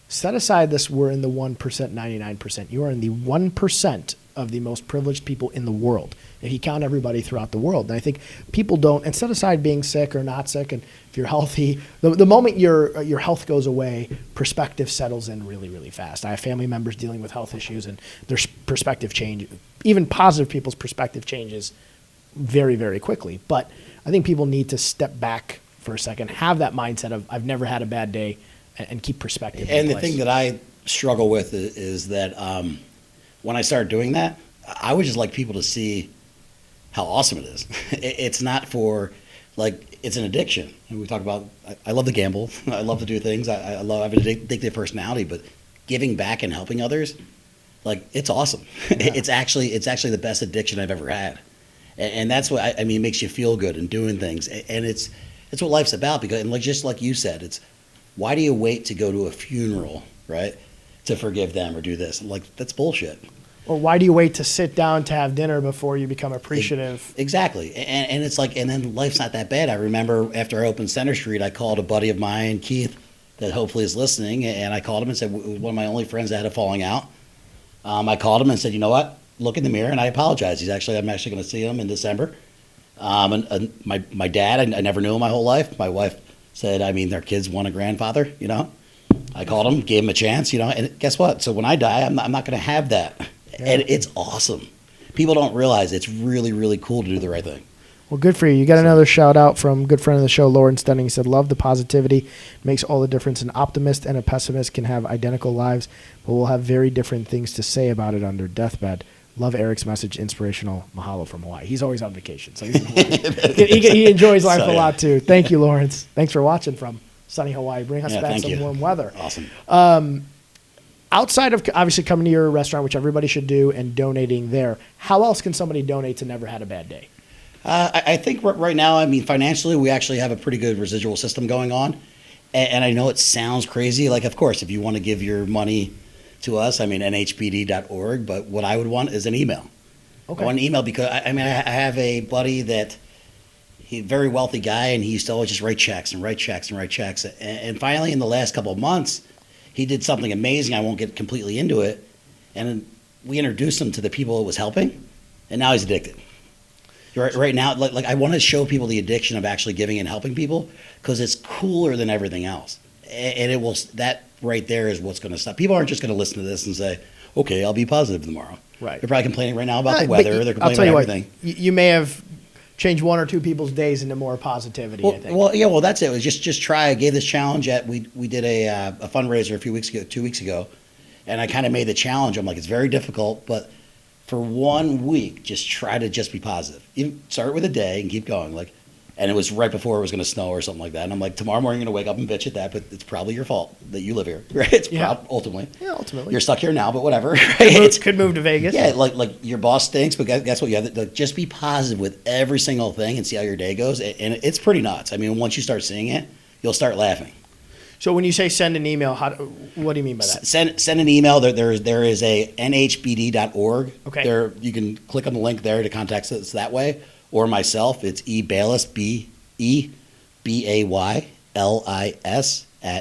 set aside this, we're in the 1%, 99%. You are in the 1% of the most privileged people in the world, if you count everybody throughout the world. And I think people don't, and set aside being sick or not sick, and if you're healthy, the moment your health goes away, perspective settles in really, really fast. I have family members dealing with health issues, and their perspective change, even positive people's perspective changes very, very quickly. But I think people need to step back for a second, have that mindset of, I've never had a bad day, and keep perspective. And the thing that I struggle with is that when I started doing that, I would just like people to see how awesome it is. It's not for, like, it's an addiction. And we talk about, I love to gamble. I love to do things. I have an addictive personality, but giving back and helping others, like, it's awesome. Yeah. It's actually the best addiction I've ever had. And that's what, I mean, it makes you feel good and doing things. And it's what life's about. Because, and like, just like you said, it's, why do you wait to go to a funeral, right, to forgive them or do this? Like, that's bullshit. Or why do you wait to sit down to have dinner before you become appreciative? Exactly. And it's like, and then life's not that bad. I remember after I opened Center Street, I called a buddy of mine, Keith, that hopefully is listening, and I called him and said, one of my only friends that had a falling out. I called him and said, you know what? Look in the mirror, and I apologize. I'm actually going to see him in December. And my dad, I never knew him my whole life. My wife said, I mean, their kids want a grandfather, you know. I called him, gave him a chance, you know, and guess what? So when I die, I'm not going to have that. Yeah. And it's awesome. People don't realize it's really, really cool to do the right thing. Well, good for you. You got another shout out from a good friend of the show, Lauren Stunning. He said, love the positivity. Makes all the difference. An optimist and a pessimist can have identical lives, but will have very different things to say about it on their deathbed. Love Eric's message, inspirational. Mahalo from Hawaii. He's always on vacation, so he's in Hawaii. he enjoys life a lot, too. Thank you, Lawrence. Thanks for watching from sunny Hawaii. Bring us back some warm weather. Awesome. Outside of obviously coming to your restaurant, which everybody should do, and donating there, how else can somebody donate to Never Had a Bad Day? I think right now, I mean, financially, we actually have a pretty good residual system going on. And I know it sounds crazy. Like, of course, if you want to give your money to us, I mean, nhbd.org. But what I would want is an email. Okay. I want an email because, I have a buddy that he's a very wealthy guy, and he used to always just write checks. And finally, in the last couple of months, he did something amazing. I won't get completely into it. And we introduced him to the people it was helping, and now he's addicted. Right now, like I want to show people the addiction of actually giving and helping people because it's cooler than everything else. And it will, that right there is what's going to stop. People aren't just going to listen to this and say, okay, I'll be positive tomorrow. Right. They're probably complaining right now about the weather. They're complaining about everything. You may have changed one or two people's days into more positivity, I think. Well, that's it. It was just try. I gave this challenge we did a fundraiser 2 weeks ago, and I kind of made the challenge. I'm like, it's very difficult, but for 1 week, just try to just be positive. Even start with a day and keep going. Like, and it was right before it was going to snow or something like that. And I'm like, tomorrow morning you're going to wake up and bitch at that, but it's probably your fault that you live here, right? It's ultimately. Yeah, ultimately. You're stuck here now, but whatever. Right? Could move to Vegas. Yeah, like your boss stinks, but guess what? You have to just be positive with every single thing and see how your day goes. And it's pretty nuts. I mean, once you start seeing it, you'll start laughing. So when you say send an email, what do you mean by that? Send an email. There is a nhbd.org. Okay. There you can click on the link there to contact us that way, or myself. It's ebaylis BEBAYLIS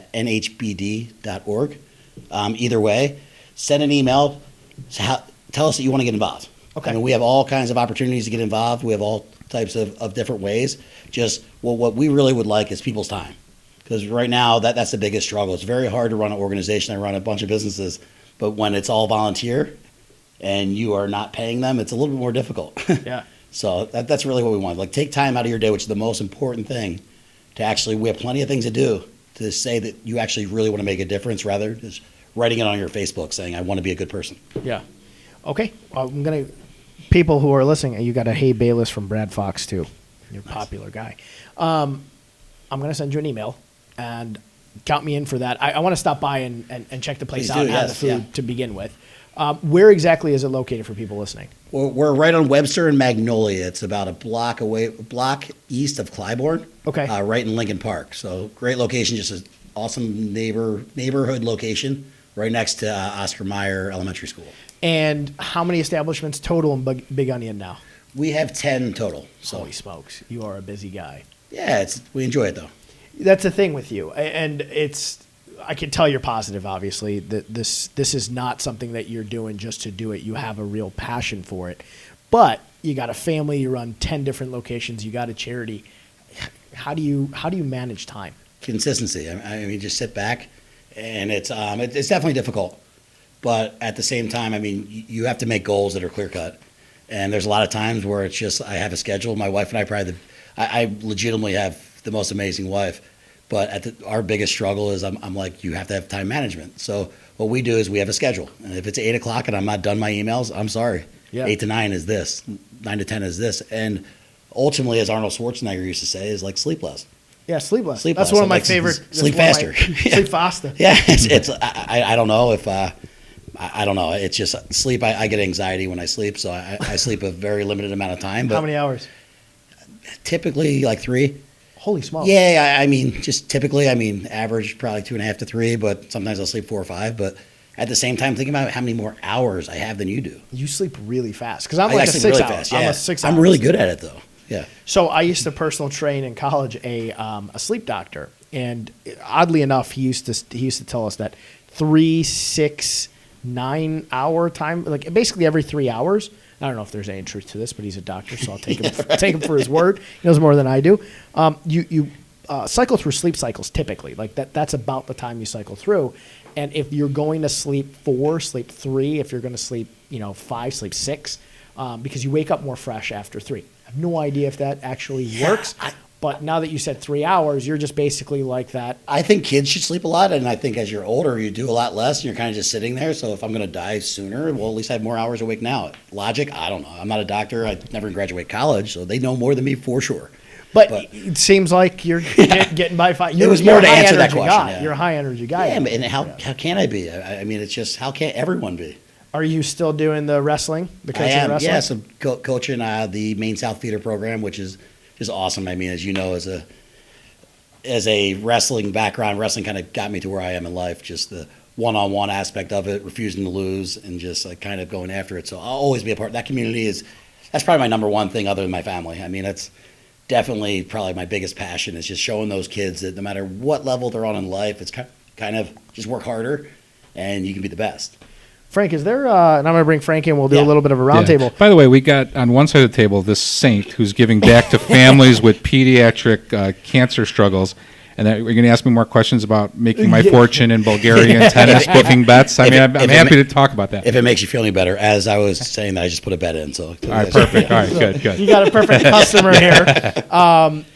@nhbd.org. Either way, send an email. Tell us that you want to get involved. Okay. I mean, we have all kinds of opportunities to get involved. We have all types of different ways. Just what we really would like is people's time. Because right now, that's the biggest struggle. It's very hard to run an organization. I run a bunch of businesses, but when it's all volunteer and you are not paying them, it's a little bit more difficult. Yeah. So that's really what we want. Like, take time out of your day, which is the most important thing, to actually, we have plenty of things to do, to say that you actually really want to make a difference rather than just writing it on your Facebook saying, I want to be a good person. Yeah. Okay. Well, people who are listening, you got a Hey Baylis from Brad Fox too. You're a popular guy. I'm going to send you an email, and count me in for that. I want to stop by and check the place Please out do, and have yes, the food yeah. to begin with. Where exactly is it located for people listening? We're right on Webster and Magnolia. It's about a block east of Clybourne. Okay. Right in Lincoln Park. So great location, just an awesome neighborhood location, right next to Oscar Mayer Elementary School. And how many establishments total in Big Onion now? We have 10 total. So Holy smokes, you are a busy guy. yeah, we enjoy it though. That's the thing with you, and I can tell you're positive. Obviously, that this is not something that you're doing just to do it. You have a real passion for it, but you got a family. You run 10 different locations. You got a charity. How do you manage time? Consistency. I mean, just sit back, and it's definitely difficult, but at the same time, I mean, you have to make goals that are clear cut, and there's a lot of times where it's just I have a schedule. My wife and I legitimately have the most amazing wife, but our biggest struggle is I'm like, you have to have time management. So what we do is we have a schedule, and if it's 8 o'clock and I'm not done my emails, I'm sorry. Yeah. 8 to 9 is this, 9 to 10 is this, and ultimately, as Arnold Schwarzenegger used to say, is like sleep less. Yeah, sleep less. Sleep That's less. one of my Like, favorite. sleep faster. Sleep faster. Yeah, I don't know if I don't know. It's just sleep. I get anxiety when I sleep, so I sleep a very limited amount of time. But How many hours? typically like 3. Holy smokes. Yeah, I mean, just typically, I mean, average probably 2.5 to 3, but sometimes I'll sleep 4 or 5. But at the same time, think about how many more hours I have than you do. You sleep really fast because I'm I like a sleep 6 really hours. fast. I'm Yeah. a 6 hours. I'm really good at it though. Yeah. So I used to personal train in college a sleep doctor, and oddly enough, he used to tell us that 3, 6, 9 hour time, like basically every 3 hours. I don't know if there's any truth to this, but he's a doctor, so I'll take him take him for his word. He knows more than I do. You cycle through sleep cycles typically, like that's about the time you cycle through. And if you're going to sleep 4, sleep 3. If you're going to sleep 5, sleep 6, because you wake up more fresh after 3. I have no idea if that actually works. But now that you said 3 hours, you're just basically like that. I think kids should sleep a lot, and I think as you're older, you do a lot less, and you're kind of just sitting there. So if I'm going to die sooner, well, at least I have more hours awake now. Logic, I don't know. I'm not a doctor. I never graduated college, so they know more than me for sure. But it seems like you're getting by fine. It was more to answer that question. Guy. Yeah. You're a high energy guy. Yeah, and how can I be? I mean, it's just, how can everyone be? Are you still doing the wrestling? The I coaching am, wrestling? yes. I'm coaching the Maine South Theater program, which is awesome. I mean, as you know, as a wrestling background, wrestling kind of got me to where I am in life. Just the one-on-one aspect of it, refusing to lose, and just like kind of going after it. So I'll always be a part of that community. That's probably my number one thing other than my family. I mean, that's definitely probably my biggest passion is just showing those kids that no matter what level they're on in life, it's kind of just work harder and you can be the best. Frank, is there, and I'm going to bring Frank in, we'll do a Yeah. little bit of a roundtable. By the way, we got on one side of the table this saint who's giving back to families with pediatric cancer struggles. And that, we're going to ask me more questions about making my fortune in Bulgarian tennis, booking bets. I mean, I'm happy to talk about that. If it makes you feel any better, as I was saying that, I just put a bet in. So All right, perfect. All right, good. You got a perfect customer here.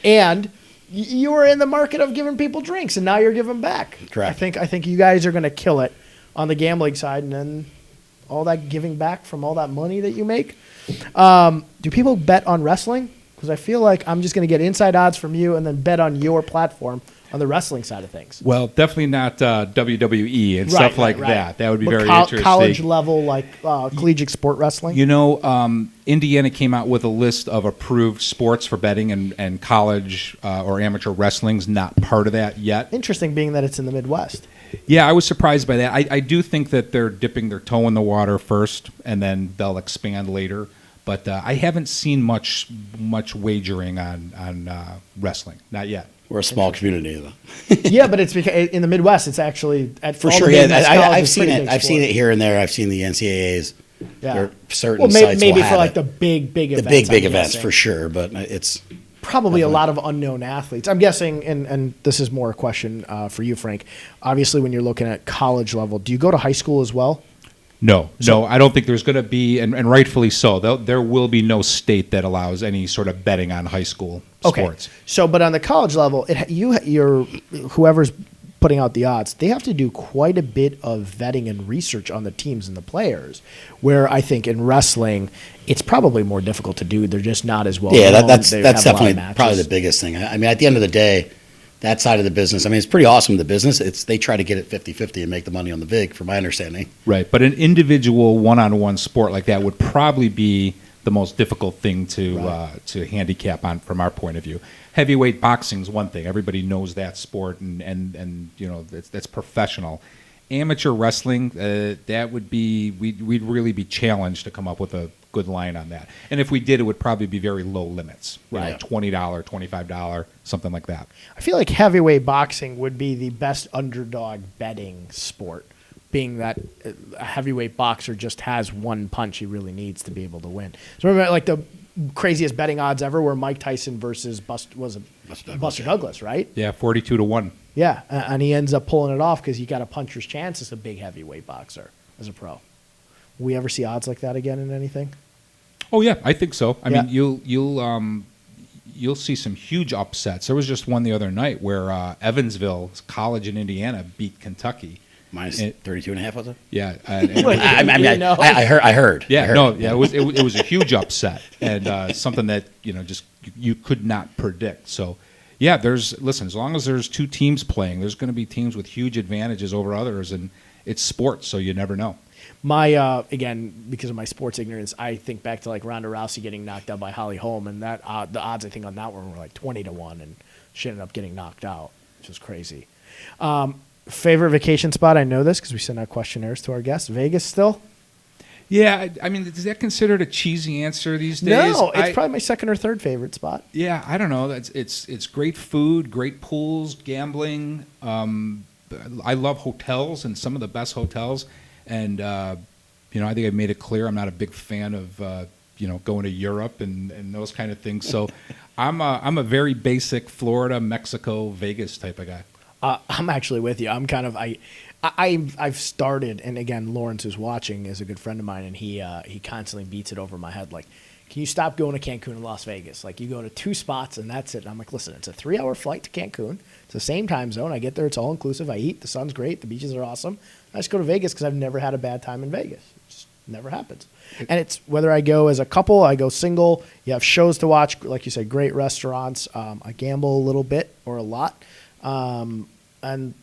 And you were in the market of giving people drinks, and now you're giving back. Correct. I think you guys are going to kill it on the gambling side, and then all that giving back from all that money that you make. Do people bet on wrestling? Because I feel like I'm just going to get inside odds from you and then bet on your platform on the wrestling side of things. Well, definitely not WWE and stuff like that. That would be But very interesting. College level, like collegiate sport wrestling? You know, Indiana came out with a list of approved sports for betting, and college or amateur wrestling's not part of that yet. Interesting, being that it's in the Midwest. Yeah, I was surprised by that. I do think that they're dipping their toe in the water first, and then they'll expand later. But I haven't seen much wagering on wrestling, not yet. we're a small community, though. Yeah, but it's because in the Midwest, it's actually at For all sure, the yeah. Midwest colleges, I've it's seen pretty it. big I've seen sport. it here and there. I've seen the NCAAs. Yeah. There are certain Well, sites maybe will for have like it. the big the events. big I'm events guessing. for sure, but it's Probably a lot of unknown athletes. I'm guessing, and this is more a question for you, Frank. Obviously, when you're looking at college level, do you go to high school as well? No, I don't think there's going to be, and rightfully so. There will be no state that allows any sort of betting on high school sports. So, but on the college level, you're whoever's putting out the odds, they have to do quite a bit of vetting and research on the teams and the players. Where I think in wrestling, it's probably more difficult to do. They're just not as well. yeah. known. That's They have a lot of definitely matches. probably the biggest thing. I mean, at the end of the day, that side of the business. I mean, it's pretty awesome, the business. They try to get it 50-50 and make the money on the vig, from my understanding. Right, but an individual one-on-one sport like that would probably be the most difficult thing to handicap on from our point of view. Heavyweight boxing is one thing; everybody knows that sport, and you know that's professional. Amateur wrestling, that would be we'd really be challenged to come up with a good line on that. And if we did, it would probably be very low limits, Right. $20, $25, something like that. I feel like heavyweight boxing would be the best underdog betting sport, being that a heavyweight boxer just has one punch he really needs to be able to win. So remember, like the craziest betting odds ever were Mike Tyson versus Buster Douglas, right? Yeah, 42-1. Yeah, and he ends up pulling it off because he got a puncher's chance as a big heavyweight boxer, as a pro. Will we ever see odds like that again in anything? Oh yeah, I think so. I Yeah. mean, you'll see some huge upsets. There was just one the other night where Evansville College in Indiana beat Kentucky. Minus And- 32.5, was it? Yeah, Wait, I heard. yeah, no, yeah, it was a huge upset and something that just you could not predict. So, yeah, listen, as long as there's two teams playing, there's going to be teams with huge advantages over others, and it's sports, so you never know. My again, because of my sports ignorance, I think back to like Ronda Rousey getting knocked out by Holly Holm, and that the odds I think on that one were like 20-1, and she ended up getting knocked out, which was crazy. Favorite vacation spot? I know this because we send out questionnaires to our guests. Vegas still? Yeah, I mean, is that considered a cheesy answer these days? No, it's probably my second or third favorite spot. Yeah, I don't know. It's great food, great pools, gambling. I love hotels and some of the best hotels. And I think I've made it clear I'm not a big fan of going to Europe and those kind of things. So I'm a very basic Florida, Mexico, Vegas type of guy. I'm actually with you. I'm kind of I've started, and again, Lawrence, who's watching, is a good friend of mine, and he constantly beats it over my head like, can you stop going to Cancun and Las Vegas? Like, you go to two spots and that's it. And I'm like, listen, it's a 3-hour flight to Cancun. It's the same time zone. I get there, it's all inclusive. I eat, the sun's great, the beaches are awesome. I just go to Vegas because I've never had a bad time in Vegas. It just never happens. And it's whether I go as a couple, I go single. You have shows to watch, like you said, great restaurants. I gamble a little bit or a lot, and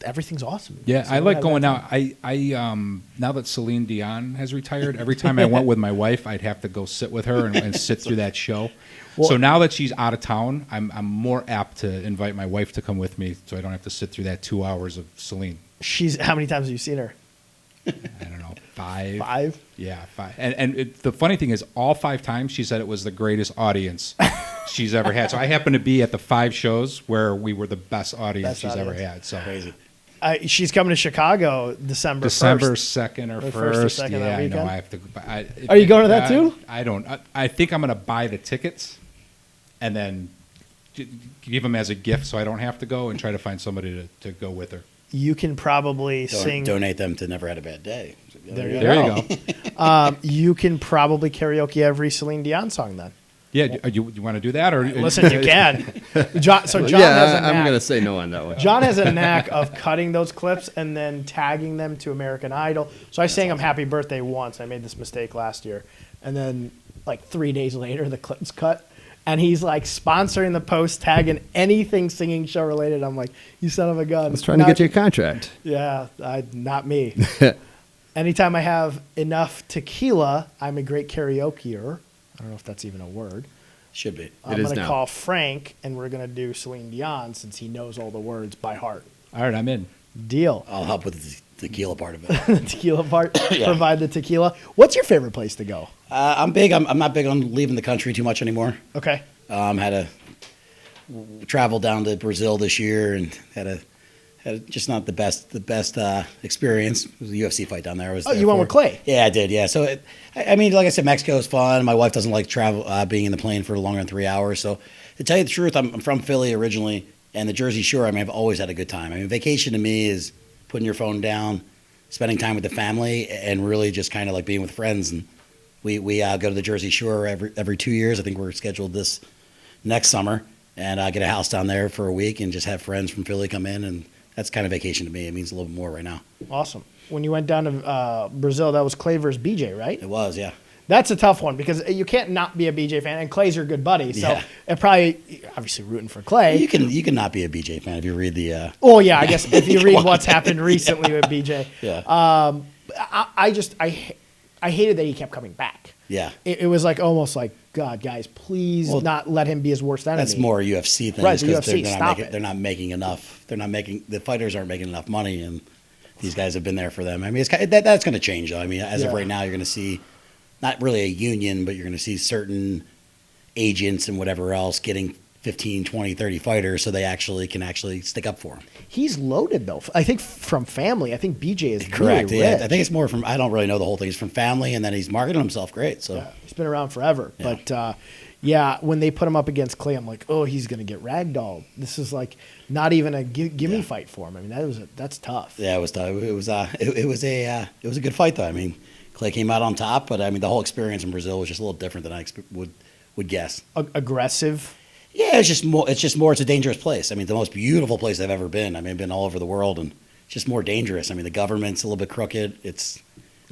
everything's awesome. Yeah, So I like have going that out. I now that Celine Dion has retired, every time I went with my wife, I'd have to go sit with her and sit through that show. Well- So now that she's out of town, I'm more apt to invite my wife to come with me, so I don't have to sit through that 2 hours of Celine. How many times have you seen her? I don't know, 5. 5? Yeah, 5. And the funny thing is, all 5 times she said it was the greatest audience she's ever had. So I happened to be at the 5 shows where we were the best audience she's ever had. So Crazy. She's coming to Chicago December 2nd or Or 1st. first or second that Yeah, I know. weekend? I have to. Are you going to that too? I don't. I think I'm going to buy the tickets, and then give them as a gift, so I don't have to go, and try to find somebody to go with her. You can probably sing. Donate them to Never Had a Bad Day. There you There go. you go. You can probably karaoke every Celine Dion song then. Yeah, you want to do that, or Listen, you can. John has a yeah, I'm knack. going to say no on that one. John has a knack of cutting those clips and then tagging them to American Idol. So I sang him Happy Birthday once. I made this mistake last year. And then like 3 days later, the clip's cut. And he's like sponsoring the post, tagging anything singing show related. I'm like, you son of a gun. I was trying to get you a contract. Yeah, not me. Anytime I have enough tequila, I'm a great karaokeer. I don't know if that's even a word. Should be. I'm is going to now. call Frank, and we're going to do Celine Dion since he knows all the words by heart. all right, I'm in. Deal. I'll help with the tequila part of it. The tequila part. Yeah. Provide the tequila. What's your favorite place to go? I'm big. I'm not big on leaving the country too much anymore. Okay. Had to travel down to Brazil this year and had just not the best experience. It was a UFC fight down there. I was Oh, there you went for. with Clay? Yeah, I did. Yeah. So I mean, like I said, Mexico is fun. My wife doesn't like travel, being in the plane for longer than 3 hours. So to tell you the truth, I'm from Philly originally, and the Jersey Shore. I mean, I've always had a good time. I mean, vacation to me is putting your phone down, spending time with the family, and really just kind of like being with friends. And we go to the Jersey Shore every 2 years. I think we're scheduled this next summer, and get a house down there for a week and just have friends from Philly come in, and that's kind of vacation to me. It means a little bit more right now. Awesome. When you went down to Brazil, that was Claver's BJ, right? It was, yeah. That's a tough one because you can't not be a BJ fan, and Clay's your good buddy. So Yeah. it probably, obviously, rooting for Clay. You can not be a BJ fan if you read the. Oh yeah, I guess if you read Come on. what's happened recently with BJ, Yeah. I hated that he kept coming back. Yeah. It was like almost like, God, guys, please not let him be his worst enemy. That's more UFC things Right, the because UFC, stop it. they're not making enough. The fighters aren't making enough money, and these guys have been there for them. I mean, it's that's going to change though. I mean, as of Yeah. right now, you're going to see not really a union, but you're going to see certain agents and whatever else getting 15, 20, 30 fighters so they can stick up for him. He's loaded though. I think from family. I think BJ is Correct. Really Yeah, rich. I think it's more from. I don't really know the whole thing. It's from family, and then he's marketing himself great. So Yeah, he's been around forever. Yeah. But when they put him up against Clay, I'm like, oh, he's gonna get ragdolled. This is like not even a gimme fight for him. I mean, that's tough. yeah, it was tough. It was a good fight though. I mean, Clay came out on top, but I mean the whole experience in Brazil was just a little different than I would guess. Aggressive. Yeah, it's just more. It's a dangerous place. I mean, the most beautiful place I've ever been. I mean, I've been all over the world, and it's just more dangerous. I mean, the government's a little bit crooked.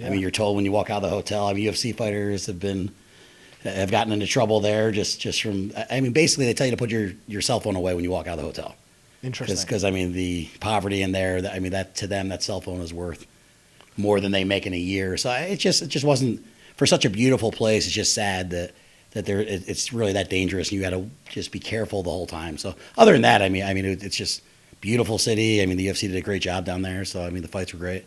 I mean, you're told when you walk out of the hotel. I mean, UFC fighters have gotten into trouble there just from. I mean, basically, they tell you to put your cell phone away when you walk out of the hotel. Interesting. Because I mean, the poverty in there. I mean, that to them, that cell phone is worth more than they make in a year. So it just wasn't for such a beautiful place. It's just sad that it's really that dangerous. You got to just be careful the whole time. So other than that, I mean, it's just beautiful city. I mean, the UFC did a great job down there. So I mean, the fights were great.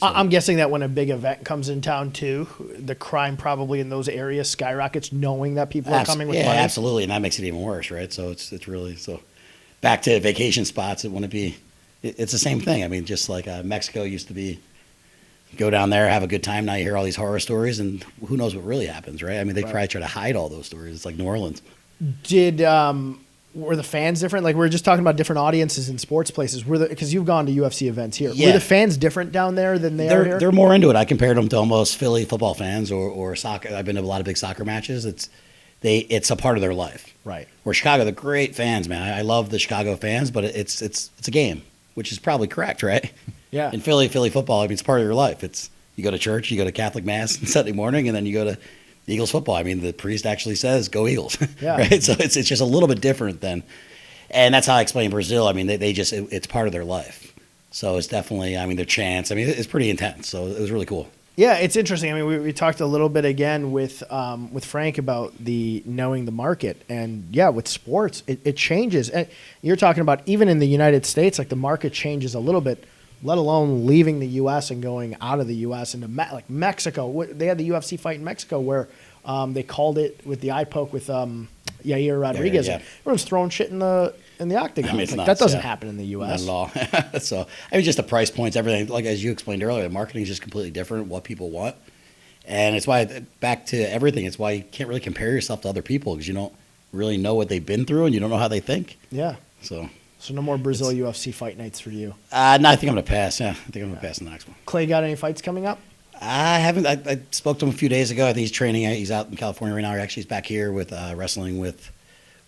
I'm guessing that when a big event comes in town too, the crime probably in those areas skyrockets, knowing that people are coming with yeah, money. absolutely, and that makes it even worse, right? So it's really so. Back to vacation spots, it wouldn't be. It's the same thing. I mean, just like Mexico used to be. Go down there, have a good time. Now you hear all these horror stories, and who knows what really happens, right? I mean, they probably try to hide all those stories. It's like New Orleans. Were the fans different? Like we were just talking about different audiences in sports places. Because you've gone to UFC events here. Yeah. Were the fans different down there than they are here? They're more into it. I compared them to almost Philly football fans or soccer. I've been to a lot of big soccer matches. It's a part of their life. Right. Where Chicago, they're great fans, man. I love the Chicago fans, but it's a game, which is probably correct, right? Yeah. In Philly football, I mean, it's part of your life. You go to church, you go to Catholic mass on Sunday morning, and then you go to Eagles football. I mean, the priest actually says, "Go Eagles." Yeah. Right. So it's just a little bit different than, and that's how I explain Brazil. I mean, it's part of their life. So it's definitely, I mean, their chants. I mean, it's pretty intense. So it was really cool. Yeah, it's interesting. I mean, we talked a little bit again with Frank about knowing the market, and yeah, with sports, it changes. And you're talking about even in the United States, like the market changes a little bit, let alone leaving the U.S. and going out of the U.S. into like Mexico. They had the UFC fight in Mexico where they called it with the eye poke with Yair Rodriguez. Yeah. Everyone's throwing shit in the octagon. I mean, it's Like, nuts, that doesn't yeah. happen in the Not U.S. at all. So I mean, just the price points, everything. Like as you explained earlier, the marketing is just completely different. What people want, and it's why back to everything. It's why you can't really compare yourself to other people because you don't really know what they've been through and you don't know how they think. Yeah. So No more Brazil UFC fight nights for you. no, I think I'm gonna pass. Yeah, I think I'm gonna pass the next one. Clay, got any fights coming up? I haven't. I spoke to him a few days ago. I think he's training. He's out in California right now. Actually, he's back here with wrestling with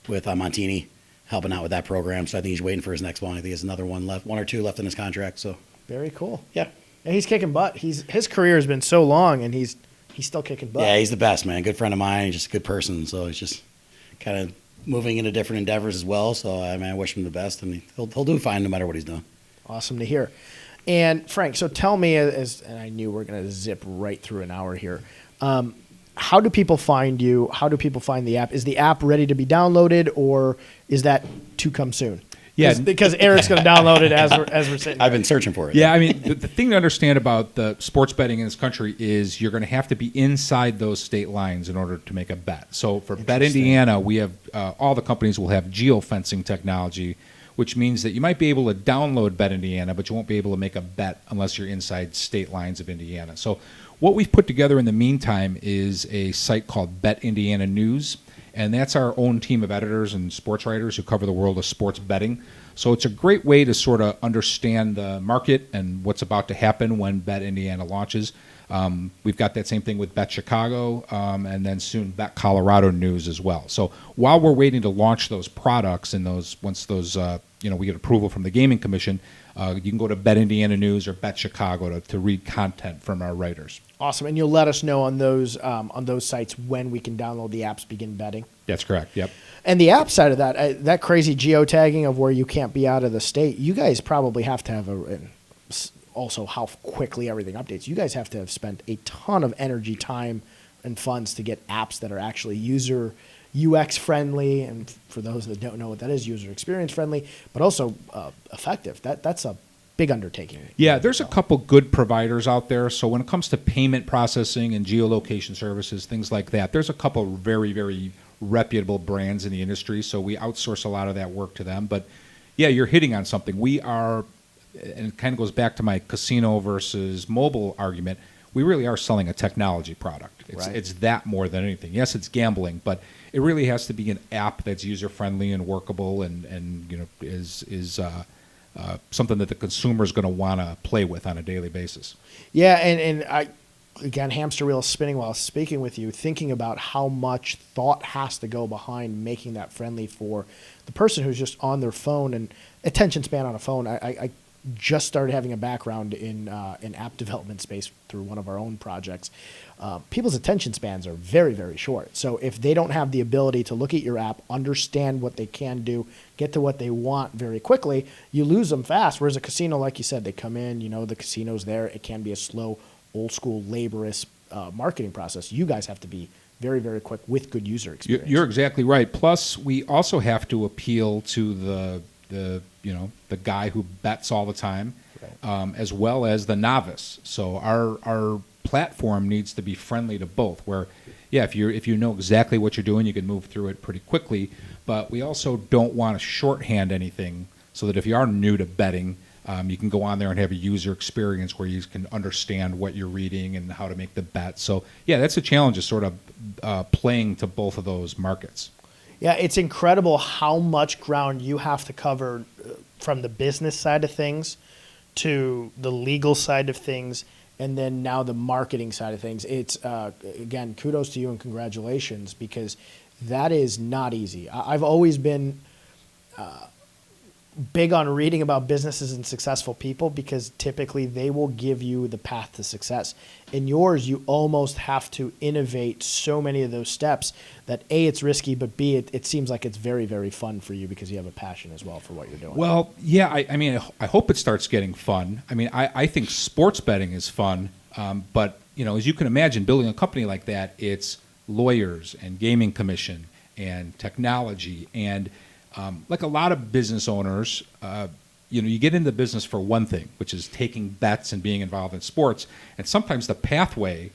Montini, helping out with that program. So I think he's waiting for his next one. I think he has another one left, one or two left in his contract. So Very cool. yeah, And he's kicking butt. His career has been so long, and he's still kicking butt. yeah, he's the best man. Good friend of mine. He's just a good person. So he's just kind of moving into different endeavors as well. So I mean, I wish him the best, and he'll do fine no matter what he's doing. Awesome to hear. And Frank, so tell me, and I knew we're going to zip right through an hour here. How do people find you? How do people find the app? Is the app ready to be downloaded, or is that to come soon? Yeah. because Eric's going to download it as we're sitting. I've been searching for it. Yeah, I mean, the thing to understand about the sports betting in this country is you're going to have to be inside those state lines in order to make a bet. So for Bet Indiana, we have all the companies will have geofencing technology, which means that you might be able to download Bet Indiana, but you won't be able to make a bet unless you're inside state lines of Indiana. So what we've put together in the meantime is a site called Bet Indiana News, and that's our own team of editors and sports writers who cover the world of sports betting. So it's a great way to sort of understand the market and what's about to happen when Bet Indiana launches. We've got that same thing with Bet Chicago, and then soon Bet Colorado News as well. So while we're waiting to launch those products and once those we get approval from the Gaming Commission, You can go to Bet Indiana News or Bet Chicago to read content from our writers. Awesome. And you'll let us know on those sites when we can download the apps, begin betting. That's correct. Yep. And the app side of that crazy geotagging of where you can't be out of the state, you guys probably have to have also how quickly everything updates. You guys have to have spent a ton of energy, time, and funds to get apps that are actually user UX friendly, and for those that don't know what that is, user experience friendly, but also effective. That's a big undertaking. Yeah, there's a couple good providers out there. So when it comes to payment processing and geolocation services, things like that, there's a couple very, very reputable brands in the industry. So we outsource a lot of that work to them. But yeah, you're hitting on something. We are, and it kind of goes back to my casino versus mobile argument, we really are selling a technology product. It's that more than anything. Yes, it's gambling, but it really has to be an app that's user friendly and workable, and you know is something that the consumer is going to want to play with on a daily basis. Yeah, and I again, hamster wheel spinning while speaking with you, thinking about how much thought has to go behind making that friendly for the person who's just on their phone and attention span on a phone. I just started having a background in app development space through one of our own projects. People's attention spans are very, very short. So if they don't have the ability to look at your app, understand what they can do, get to what they want very quickly, you lose them fast. Whereas a casino, like you said, they come in, you know, the casino's there. It can be a slow, old school, laborious marketing process. You guys have to be very, very quick with good user experience. You're exactly right. Plus, we also have to appeal to the guy who bets all the time, as well as the novice. So our platform needs to be friendly to both. Where, yeah, if you know exactly what you're doing, you can move through it pretty quickly. But we also don't want to shorthand anything, so that if you are new to betting, you can go on there and have a user experience where you can understand what you're reading and how to make the bet. So yeah, that's a challenge, is sort of playing to both of those markets. Yeah, it's incredible how much ground you have to cover from the business side of things to the legal side of things, and then now the marketing side of things. It's, again, kudos to you and congratulations, because that is not easy. I've always been big on reading about businesses and successful people, because typically they will give you the path to success. In yours, you almost have to innovate so many of those steps that A, it's risky, but B, it seems like it's very, very fun for you because you have a passion as well for what you're doing. Well, yeah, I mean, I hope it starts getting fun. I mean, I think sports betting is fun, but you know, as you can imagine, building a company like that, it's lawyers and gaming commission and technology and like a lot of business owners, you get into business for one thing, which is taking bets and being involved in sports. And sometimes the pathway,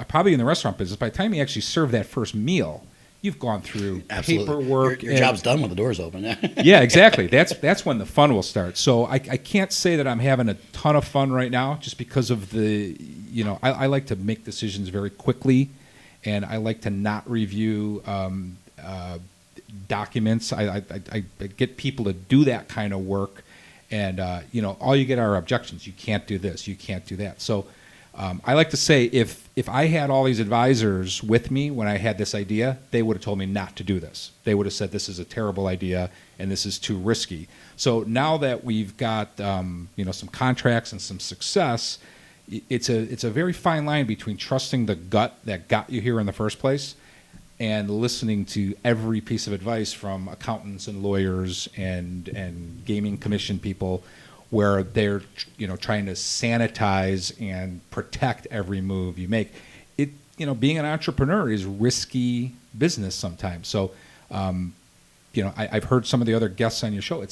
probably in the restaurant business, by the time you actually serve that first meal, you've gone through paperwork. Your job's done when the door's open. Yeah, exactly. That's when the fun will start. So I can't say that I'm having a ton of fun right now, just because of I like to make decisions very quickly, and I like to not review documents. I get people to do that kind of work, and all you get are objections. You can't do this, you can't do that. So I like to say, if I had all these advisors with me when I had this idea, they would have told me not to do this. They would have said this is a terrible idea and this is too risky. So now that we've got some contracts and some success, it's a very fine line between trusting the gut that got you here in the first place and listening to every piece of advice from accountants and lawyers and gaming commission people, where they're trying to sanitize and protect every move you make. Being an entrepreneur is risky business sometimes. So I've heard some of the other guests on your show,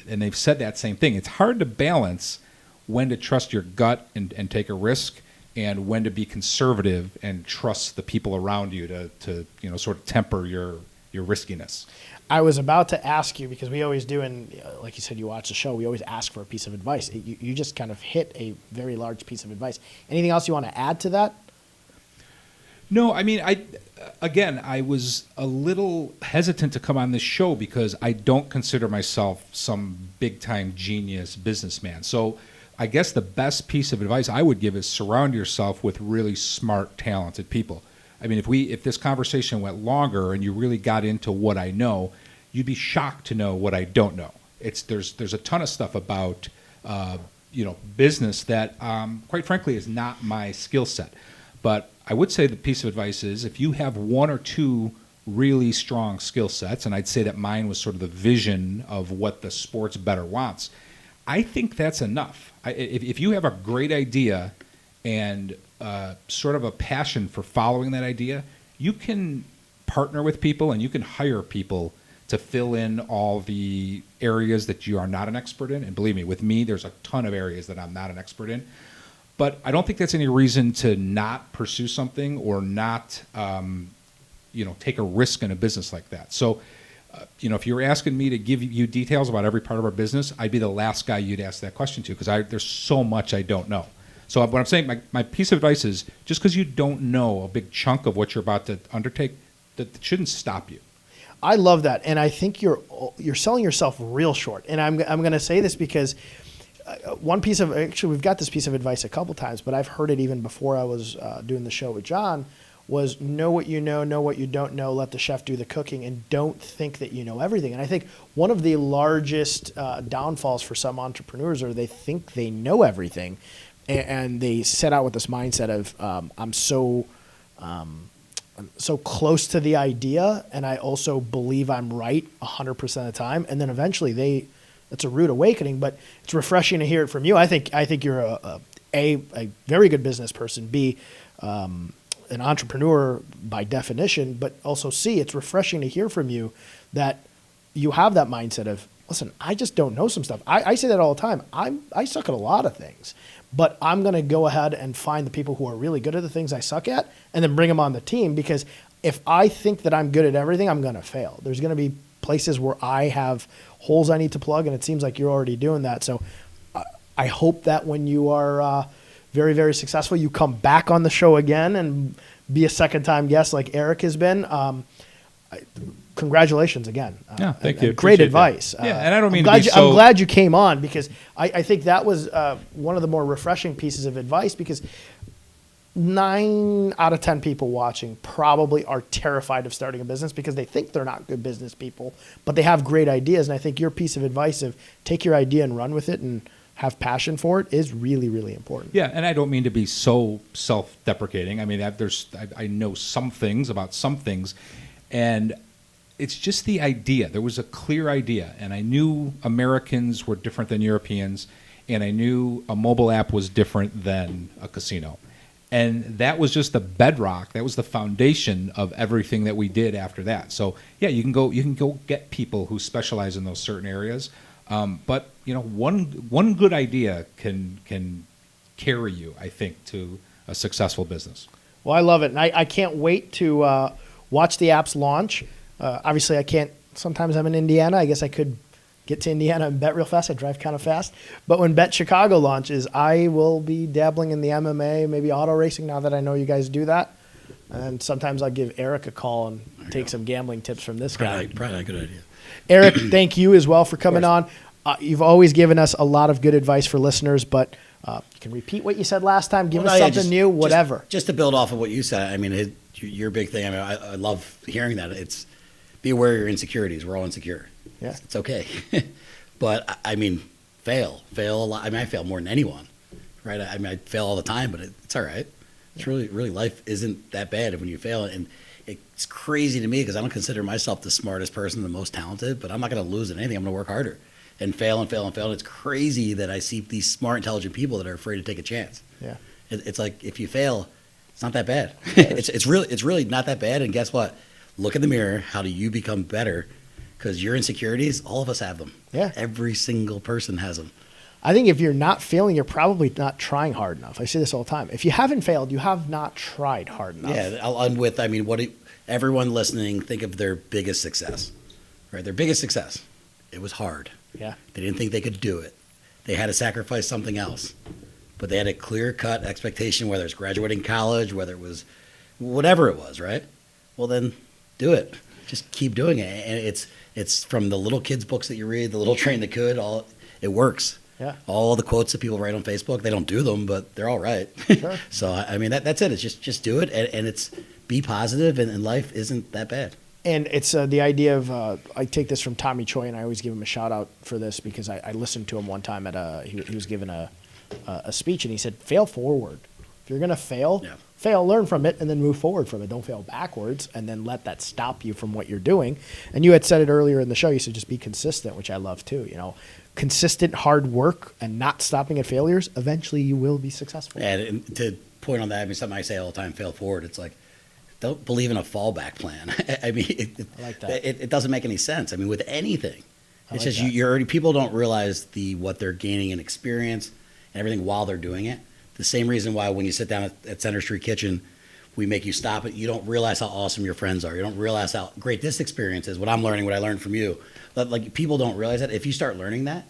and they've said that same thing. It's hard to balance when to trust your gut and take a risk, and when to be conservative and trust the people around you to sort of temper your riskiness. I was about to ask you, because we always do, and like you said, you watch the show, we always ask for a piece of advice. You just kind of hit a very large piece of advice. Anything else you want to add to that? No, I mean, I was a little hesitant to come on this show because I don't consider myself some big-time genius businessman. So I guess the best piece of advice I would give is surround yourself with really smart, talented people. I mean, if this conversation went longer and you really got into what I know, you'd be shocked to know what I don't know. There's a ton of stuff about business that, quite frankly, is not my skill set. But I would say the piece of advice is if you have one or two really strong skill sets, and I'd say that mine was sort of the vision of what the sports bettor wants, I think that's enough. If you have a great idea and sort of a passion for following that idea, you can partner with people and you can hire people to fill in all the areas that you are not an expert in. And believe me, with me, there's a ton of areas that I'm not an expert in. But I don't think that's any reason to not pursue something or not, take a risk in a business like that. So, if you were asking me to give you details about every part of our business, I'd be the last guy you'd ask that question to because there's so much I don't know. So what I'm saying, my piece of advice is just because you don't know a big chunk of what you're about to undertake, that shouldn't stop you. I love that, and I think you're selling yourself real short. And I'm going to say this because we've got this piece of advice a couple times, but I've heard it even before I was doing the show with John. Was know what you know what you don't know, let the chef do the cooking, and don't think that you know everything. And I think one of the largest downfalls for some entrepreneurs are they think they know everything, and they set out with this mindset of I'm so close to the idea, and I also believe I'm right 100% of the time. And then eventually it's a rude awakening, but it's refreshing to hear it from you. I think you're a very good business person. B, an entrepreneur by definition, but also C, it's refreshing to hear from you that you have that mindset of, listen, I just don't know some stuff. I say that all the time. I suck at a lot of things, but I'm going to go ahead and find the people who are really good at the things I suck at and then bring them on the team, because if I think that I'm good at everything, I'm going to fail. There's going to be places where I have holes I need to plug, and it seems like you're already doing that. So I hope that when you are very, very successful, you come back on the show again and be a second-time guest like Eric has been. Congratulations again. Yeah, thank you. Great Appreciate advice. that. And I don't mean I'm glad you came on, because I think that was one of the more refreshing pieces of advice, because 9 out of 10 people watching probably are terrified of starting a business because they think they're not good business people, but they have great ideas. And I think your piece of advice of take your idea and run with it and have passion for it is really, really important. Yeah, and I don't mean to be so self-deprecating. I mean, I know some things about some things, and it's just the idea. There was a clear idea, and I knew Americans were different than Europeans, and I knew a mobile app was different than a casino. And that was just the bedrock. That was the foundation of everything that we did after that. So yeah, you can go get people who specialize in those certain areas. But one good idea can carry you, I think, to a successful business. Well, I love it, and I can't wait to watch the app's launch. Obviously, I can't. Sometimes I'm in Indiana. I guess I could get to Indiana and bet real fast. I drive kind of fast. But when Bet Chicago launches, I will be dabbling in the MMA, maybe auto racing, now that I know you guys do that. And sometimes I'll give Eric a call and take some gambling tips from this guy. Probably a good idea. Eric, thank you as well for coming on. You've always given us a lot of good advice for listeners, but you can repeat what you said last time. Give us something new, whatever. Just to build off of what you said, I mean, your big thing, I mean, I love hearing that. It's be aware of your insecurities. We're all insecure. Yeah. It's okay. But, I mean, fail a lot. I mean, I fail more than anyone, right? I mean, I fail all the time, but it's all right. It's really life isn't that bad when you fail. And it's crazy to me because I don't consider myself the smartest person, the most talented, but I'm not going to lose at anything. I'm going to work harder and fail and fail and fail. And it's crazy that I see these smart, intelligent people that are afraid to take a chance. Yeah. It's like if you fail, it's not that bad. It's really not that bad. And guess what? Look in the mirror. How do you become better? Because your insecurities, all of us have them. Yeah. Every single person has them. I think if you're not failing, you're probably not trying hard enough. I say this all the time. If you haven't failed, you have not tried hard enough. Yeah, I'll end with, I mean, everyone listening, think of their biggest success, right? Their biggest success. It was hard. Yeah. They didn't think they could do it. They had to sacrifice something else. But they had a clear-cut expectation, whether it's graduating college, whether it was whatever it was, right? Well, then do it. Just keep doing it. And it's from the little kids' books that you read, the Little Train That Could, it works. Yeah. All the quotes that people write on Facebook, they don't do them, but they're all right. Sure. So, I mean, that's it. It's just do it, and it's be positive, and life isn't that bad. And it's the idea of I take this from Tommy Choi, and I always give him a shout out for this because I listened to him one time at he was giving a speech, and he said, "Fail forward. If you're gonna fail, Yeah. fail, learn from it, and then move forward from it. Don't fail backwards, and then let that stop you from what you're doing." And you had said it earlier in the show. You said just be consistent, which I love too. You know, consistent hard work and not stopping at failures. Eventually, you will be successful. And to point on that, I mean, something I say all the time, fail forward. It's like, don't believe in a fallback plan. I mean, I like that. It doesn't make any sense. I mean, with anything, I it's like just that. you're already, people don't realize what they're gaining in experience and everything while they're doing it. The same reason why when you sit down at Center Street Kitchen, we make you stop it. You don't realize how awesome your friends are. You don't realize how great this experience is. What I'm learning, what I learned from you. But like people don't realize that. If you start learning that,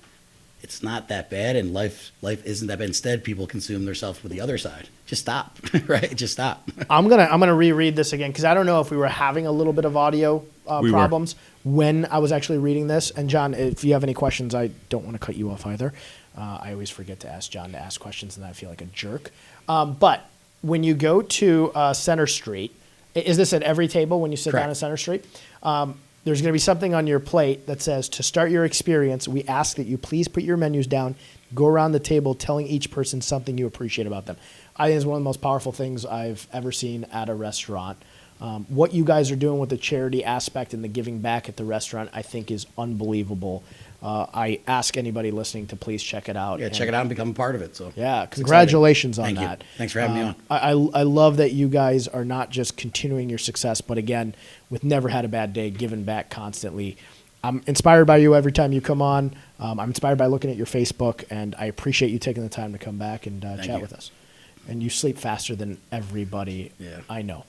it's not that bad, and life isn't that bad. Instead, people consume themselves with the other side. Just stop, right? Just stop. I'm gonna reread this again because I don't know if we were having a little bit of audio We were. problems when I was actually reading this. And John, if you have any questions, I don't want to cut you off either. I always forget to ask John to ask questions, and I feel like a jerk. But when you go to Center Street, is this at every table when you sit Correct. down at Center Street? There's going to be something on your plate that says, "To start your experience, we ask that you please put your menus down, go around the table telling each person something you appreciate about them." I think it's one of the most powerful things I've ever seen at a restaurant. What you guys are doing with the charity aspect and the giving back at the restaurant, I think, is unbelievable. I ask anybody listening to please check it out. Yeah, check it out and become a part of it. So Yeah, it's congratulations on exciting. Thank that. you. Thanks for having me on. I love that you guys are not just continuing your success, but again, with Never Had a Bad Day, giving back constantly. I'm inspired by you every time you come on. I'm inspired by looking at your Facebook, and I appreciate you taking the time to come back and chat you. with us. And you sleep faster than everybody Yeah. I know.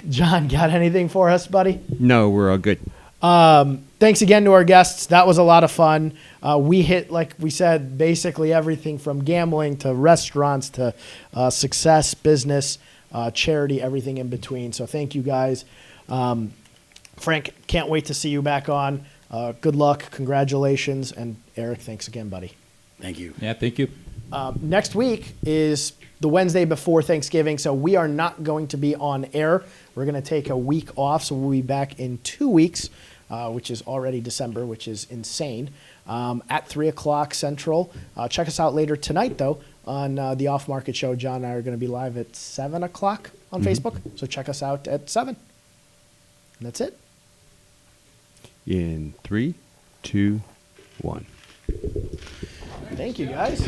John, got anything for us, buddy? No, we're all good. Thanks again to our guests. That was a lot of fun. We hit, like we said, basically everything from gambling to restaurants to success, business, charity, everything in between. So thank you guys. Frank, can't wait to see you back on. Good luck. Congratulations. And Eric, thanks again, buddy. Thank you. Yeah, thank you. Next week is the Wednesday before Thanksgiving, so we are not going to be on air. We're going to take a week off, so we'll be back in 2 weeks, which is already December, which is insane, at 3 o'clock Central. Check us out later tonight, though, on the Off Market Show. John and I are going to be live at 7 o'clock on Facebook, so check us out at 7. And that's it. In 3, 2, 1. Thank you, guys.